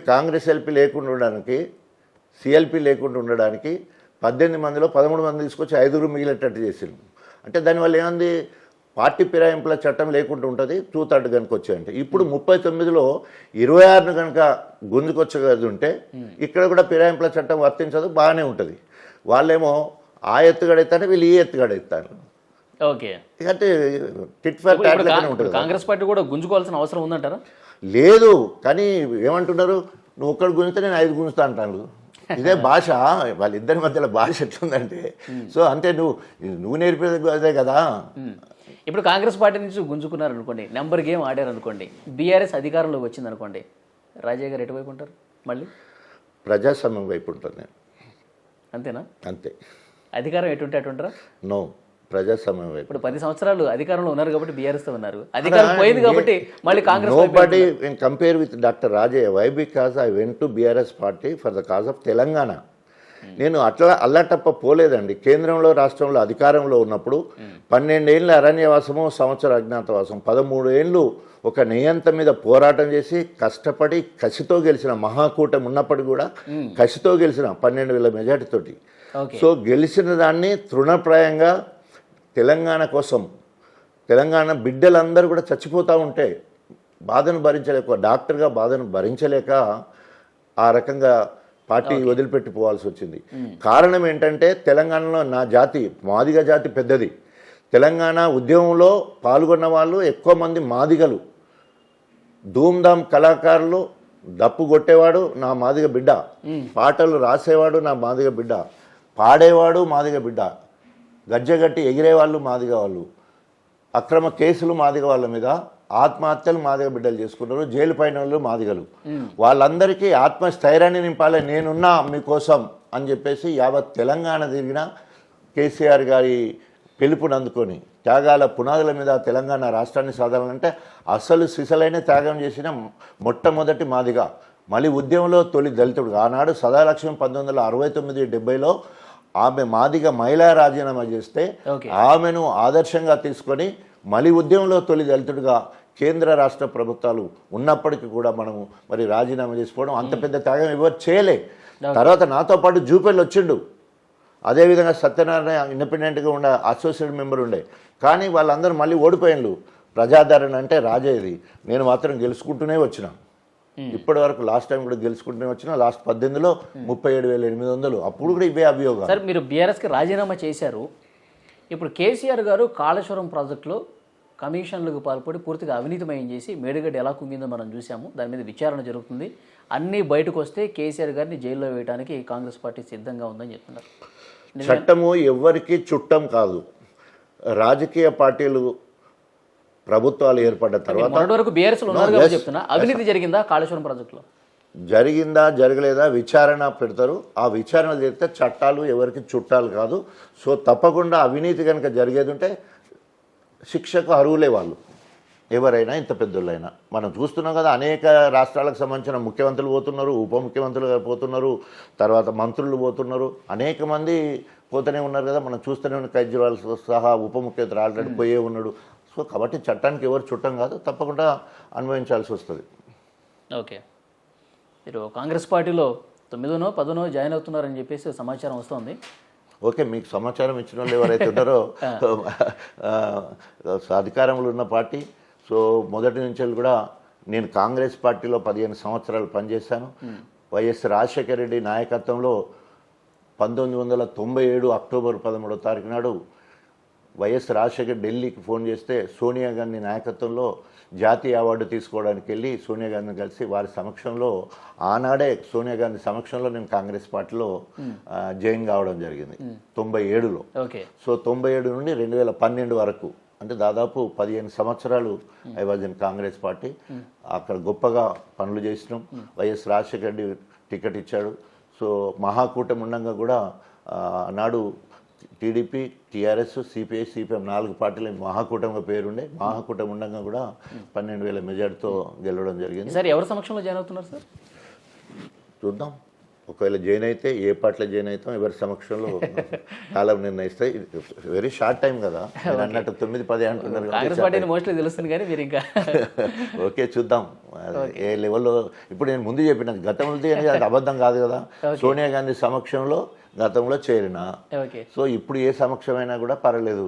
కాంగ్రెస్ ఎల్పీ లేకుండా ఉండడానికి, సిఎల్పీ లేకుండా ఉండడానికి 18 మందిలో 13 మంది తీసుకొచ్చి 5 మిగిలేటట్టు చేసింది. అంటే దానివల్ల ఏముంది? పార్టీ ఫిరాయింపుల చట్టం లేకుండా ఉంటుంది 2/3 కనుక వచ్చాయంటే. ఇప్పుడు 39లో 26ను కనుక గుంజుకొచ్చగలిగి ఉంటే ఇక్కడ కూడా ఫిరాయింపుల చట్టం వర్తించదు, బాగానే ఉంటుంది. వాళ్ళేమో ఆ ఎత్తుగడెత్తారు, వీళ్ళు ఈ ఎత్తుగడెత్తారు. ఓకే, అంటే టిట్ ఫర్ టాట్ లాగానే ఉంటుంది. కాంగ్రెస్ పార్టీ కూడా గుంజుకోవాల్సిన అవసరం ఉందంటారా? లేదు, కానీ ఏమంటున్నారు? నువ్వు ఒక్కడు గుంజితే నేను 5 గుంజుతా అంటాను. ఇదే భాష, వాళ్ళిద్దరి మధ్యలో భాష ఎట్లుందంటే, సో అంతే నువ్వు నేర్పేది అదే కదా. ఇప్పుడు కాంగ్రెస్ పార్టీ నుంచి గుంజుకున్నారు అనుకోండి, నెంబర్ గేమ్ ఆడారు అనుకోండి, బీఆర్ఎస్ అధికారంలోకి వచ్చింది అనుకోండి, రాజయ్య గారు ఎటువైపు ఉంటారు? మళ్ళీ ప్రజాస్వామ్యం వైపు ఉంటుంది నేను. అంతేనా? అంతే. అధికారం ఎటుంటే అటుంటారా? నో, ప్రజాస్వామ్యం వైపు. ఇప్పుడు 10 సంవత్సరాలు అధికారంలో ఉన్నారు కాబట్టి బీఆర్ఎస్ తో ఉన్నారు, అధికారం పోయింది కాబట్టి మళ్ళీ Congress. Nobody compare with doctor Rajaiah. Why? Because I went to BRS party for the cause of Telangana. నేను అల్లాటప్ప పోలేదండి. కేంద్రంలో రాష్ట్రంలో అధికారంలో ఉన్నప్పుడు 12 ఏళ్ళ అరణ్యవాసము, సంవత్సర అజ్ఞాతవాసం, 13 ఏళ్ళు ఒక నియంత మీద పోరాటం చేసి కష్టపడి కసితో గెలిచిన మహాకూటమి ఉన్నప్పటికీ కూడా కసితో గెలిచిన 12,000 మెజార్టీతోటి. సో గెలిచిన దాన్ని తృణప్రాయంగా తెలంగాణ కోసం, తెలంగాణ బిడ్డలందరూ కూడా చచ్చిపోతూ ఉంటే బాధను భరించలేక, డాక్టర్గా బాధను భరించలేక ఆ రకంగా పార్టీ వదిలిపెట్టిపోవాల్సి వచ్చింది. కారణం ఏంటంటే తెలంగాణలో నా జాతి, మాదిగ జాతి పెద్దది. తెలంగాణ ఉద్యమంలో పాల్గొన్న వాళ్ళు ఎక్కువ మంది మాదిగలు. ధూమ్ధామ్ కళాకారులు, దప్పు కొట్టేవాడు నా మాదిగ బిడ్డ, పాటలు రాసేవాడు నా మాదిగ బిడ్డ, పాడేవాడు మాదిగ బిడ్డ, గజ్జగట్టి ఎగిరేవాళ్ళు మాదిగ వాళ్ళు, అక్రమ కేసులు మాదిగ వాళ్ళ మీద, ఆత్మహత్యలు మాదిగ బిడ్డలు చేసుకున్నారు, జైలు పైన వాళ్ళు మాదిగలు. వాళ్ళందరికీ ఆత్మస్థైర్యాన్ని నింపాలి, నేనున్నా మీకోసం అని చెప్పేసి యావత్ తెలంగాణ తిరిగిన కేసీఆర్ గారి పిలుపుని అందుకొని త్యాగాల పునాదుల మీద తెలంగాణ రాష్ట్రాన్ని సాధారణంటే అసలు సిసలైన త్యాగం చేసిన మొట్టమొదటి మాదిగ. మళ్ళీ ఉద్యమంలో తొలి దళితుడు ఆనాడు సదాలక్ష్మి 1969-70లో ఆమె మాదిగ మహిళా రాజీనామా చేస్తే ఆమెను ఆదర్శంగా తీసుకొని మళ్ళీ ఉద్యమంలో తొలి దళితుడిగా కేంద్ర రాష్ట్ర ప్రభుత్వాలు ఉన్నప్పటికీ కూడా మనము మరి రాజీనామా చేసుకోవడం, అంత పెద్ద త్యాగం ఎవరు చేయలే. తర్వాత నాతో పాటు జూపల్లి వచ్చిండు, అదేవిధంగా సత్యనారాయణ ఇండిపెండెంట్గా ఉండే అసోసియేట్ మెంబర్ ఉండే, కానీ వాళ్ళందరూ మళ్ళీ ఓడిపోయినలు. ప్రజాదరణ అంటే రాజేది, నేను మాత్రం గెలుచుకుంటూనే వచ్చిన. ఇప్పటి వరకు లాస్ట్ టైం కూడా గెలుచుకుంటూనే వచ్చిన. లాస్ట్ 18లో 37,800, అప్పుడు కూడా ఇవే అభియోగాలు. సార్, మీరు బీఆర్ఎస్కి రాజీనామా చేశారు. ఇప్పుడు కేసీఆర్ గారు కాళేశ్వరం ప్రాజెక్టులో కమిషన్లకు పాల్పడి పూర్తిగా అవినీతిమయం చేసి మేడిగడ్డ ఎలా కుంగిందో మనం చూసాము. దాని మీద విచారణ జరుగుతుంది. అన్నీ బయటకు వస్తే కేసీఆర్ గారిని జైల్లో వేయడానికి కాంగ్రెస్ పార్టీ సిద్ధంగా ఉందని చెప్తున్నారు. చట్టము ఎవరికి చుట్టం కాదు. రాజకీయ పార్టీలు ప్రభుత్వాలు ఏర్పడ్డ తర్వాత వరకు బీఆర్ఎస్లో ఉన్నారు కాబట్టి చెప్తున్నా, అవినీతి జరిగిందా కాళేశ్వరం ప్రాజెక్టులో? జరిగిందా జరగలేదా విచారణ పెడతారు. ఆ విచారణ జరిగితే చట్టాలు ఎవరికి చుట్టాలు కాదు. సో తప్పకుండా అవినీతి కనుక జరిగేది ఉంటే శిక్షకు అర్హులే వాళ్ళు. ఎవరైనా ఇంత పెద్దోళ్ళైనా మనం చూస్తున్నాం కదా, అనేక రాష్ట్రాలకు సంబంధించిన ముఖ్యమంత్రులు పోతున్నారు, ఉప ముఖ్యమంత్రులు పోతున్నారు, తర్వాత మంత్రులు పోతున్నారు, అనేక మంది పోతూనే ఉన్నారు కదా. మనం చూస్తూనే ఉన్న కేజ్రీవాల్ సహా ఉప ముఖ్యమంత్రి ఆల్రెడీ పోయే ఉన్నాడు. సో కాబట్టి చట్టానికి ఎవరు చుట్టం కాదు, తప్పకుండా అన్వయించాల్సి వస్తుంది. ఓకే, మీరు కాంగ్రెస్ పార్టీలో 9నో 10నో జాయిన్ అవుతున్నారని చెప్పేసి సమాచారం వస్తుంది. ఓకే, మీకు సమాచారం ఇచ్చిన వాళ్ళు ఎవరైతే ఉన్నారో అధికారంలో ఉన్న పార్టీ. సో మొదటి నుంచి కూడా నేను కాంగ్రెస్ పార్టీలో 15 సంవత్సరాలు పనిచేశాను. వైఎస్ రాజశేఖర రెడ్డి నాయకత్వంలో 1997 అక్టోబర్ 13వ తారీఖు నాడు వైఎస్ రాజశేఖర్ ఢిల్లీకి ఫోన్ చేస్తే సోనియా గాంధీ నాయకత్వంలో జాతీయ అవార్డు తీసుకోవడానికి వెళ్ళి సోనియా గాంధీని కలిసి వారి సమక్షంలో, ఆనాడే సోనియా గాంధీ సమక్షంలో నేను కాంగ్రెస్ పార్టీలో జాయిన్ కావడం జరిగింది 97లో. ఓకే, సో 97 నుండి 2012 వరకు, అంటే దాదాపు 15 సంవత్సరాలు I was in Congress party. అక్కడ గొప్పగా పనులు చేసినాం. వైఎస్ రాజశేఖర రెడ్డి టికెట్ ఇచ్చాడు. సో మహాకూటమి ఉండగా కూడా నాడు టీడీపీ, టీఆర్ఎస్, సిపిఐ, సిపిఎం 4 పార్టీలు మహాకూటమిగా పేరుండే. మహాకూటమి ఉండగా కూడా 12,000 మెజార్టీతో గెలవడం జరిగింది. సార్ ఎవరి సమక్షంలో జాయిన్ అవుతున్నారు సార్? చూద్దాం, ఒకవేళ జాయిన్ అయితే ఏ పార్టీలో జాయిన్ అవుతాం, ఎవరి సమక్షంలో కాలం నిర్ణయిస్తాయి. వెరీ షార్ట్ టైం కదా, మీరు అన్నట్టు 9-10 అంటున్నారు. కాంగ్రెస్ పార్టీని మోస్ట్లీ తెలుస్తుంది కానీ మీరు ఇంకా ఓకే చూద్దాం ఏ లెవెల్లో. ఇప్పుడు నేను ముందు చెప్పిన గతంలో అది అబద్ధం కాదు కదా. సోనియా గాంధీ సమక్షంలో గతంలో చేరిన, సో ఇప్పుడు ఏ సమక్షమైనా కూడా పర్వాలేదు.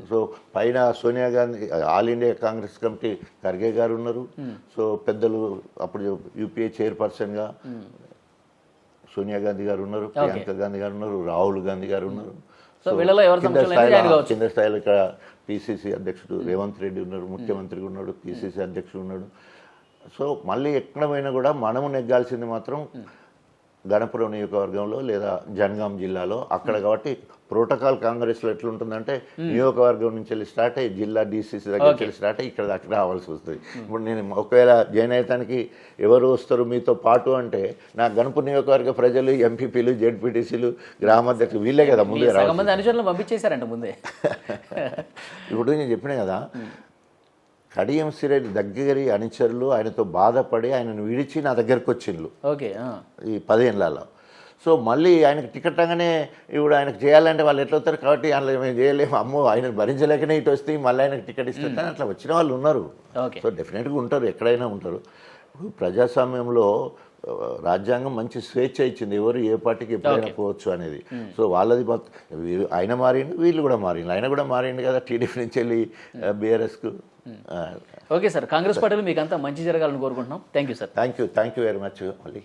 సో పైన Sonia Gandhi, all India Congress committee Kharge గారు ఉన్నారు. సో పెద్దలు అప్పుడు యూపీఏ చైర్పర్సన్గా సోనియా గాంధీ గారు ఉన్నారు, ప్రియాంక గాంధీ గారు ఉన్నారు, రాహుల్ గాంధీ గారు ఉన్నారు. సో కింద స్థాయిలో ఇక్కడ పిసిసి అధ్యక్షుడు రేవంత్ రెడ్డి ఉన్నారు, ముఖ్యమంత్రి ఉన్నాడు, పిసిసి అధ్యక్షుడు ఉన్నాడు. సో మళ్ళీ ఎక్కడ పోయినా కూడా మనము నెగ్గాల్సింది మాత్రం గణపురం నియోజకవర్గంలో లేదా జనగాం జిల్లాలో అక్కడ. కాబట్టి ప్రోటోకాల్ కాంగ్రెస్లో ఎట్లుంటుందంటే నియోజకవర్గం నుంచి వెళ్ళి స్టార్ట్ అయ్యి జిల్లా డీసీసీ దగ్గర వెళ్ళి స్టార్ట్ అయ్యి ఇక్కడ దాకా రావాల్సి వస్తుంది. ఇప్పుడు నేను ఒకవేళ జాయిన్ అయ్యడానికి ఎవరు వస్తారు మీతో పాటు అంటే నా గణపురం నియోజకవర్గ ప్రజలు, ఎంపీపీలు, జెడ్పీటీసీలు, గ్రామాధ్యక్షులు వీళ్ళే కదా ముందే రావాలి. పంపించేశారంట ముందే. ఇప్పుడు నేను చెప్పినా కదా, కడియం సిరెడ్డి దగ్గరి అనుచరులు ఆయనతో బాధపడి ఆయనను విడిచి నా దగ్గరకు వచ్చిండ్రు ఈ 10 ఏళ్లలో. సో మళ్ళీ ఆయనకు టికెట్ అనగానే ఇప్పుడు ఆయనకు చేయాలంటే వాళ్ళు ఎట్లా వస్తారు, కాబట్టి ఆయన మేము చేయలేము, అమ్మో ఆయన భరించలేకనే ఇటు వస్తే మళ్ళీ ఆయనకు టికెట్ ఇస్తారు. అట్లా వచ్చిన వాళ్ళు ఉన్నారు. సో డెఫినెట్గా ఉంటారు, ఎక్కడైనా ఉంటారు. ఇప్పుడు ప్రజాస్వామ్యంలో రాజ్యాంగం మంచి స్వేచ్ఛ ఇచ్చింది, ఎవరు ఏ పార్టీకి ఎప్పుడైనా పోవచ్చు అనేది. సో వాళ్ళది ఆయన మారిండు, వీళ్ళు కూడా మారిండు. ఆయన కూడా మారిండు కదా టీడీపీ నుంచి వెళ్ళి బీఆర్ఎస్కు. ఓకే సార్, కాంగ్రెస్ పార్టీలో మీకు అంతా మంచి జరగాలని కోరుకుంటున్నాం. Thank you sir. Thank you very much. మళ్ళీ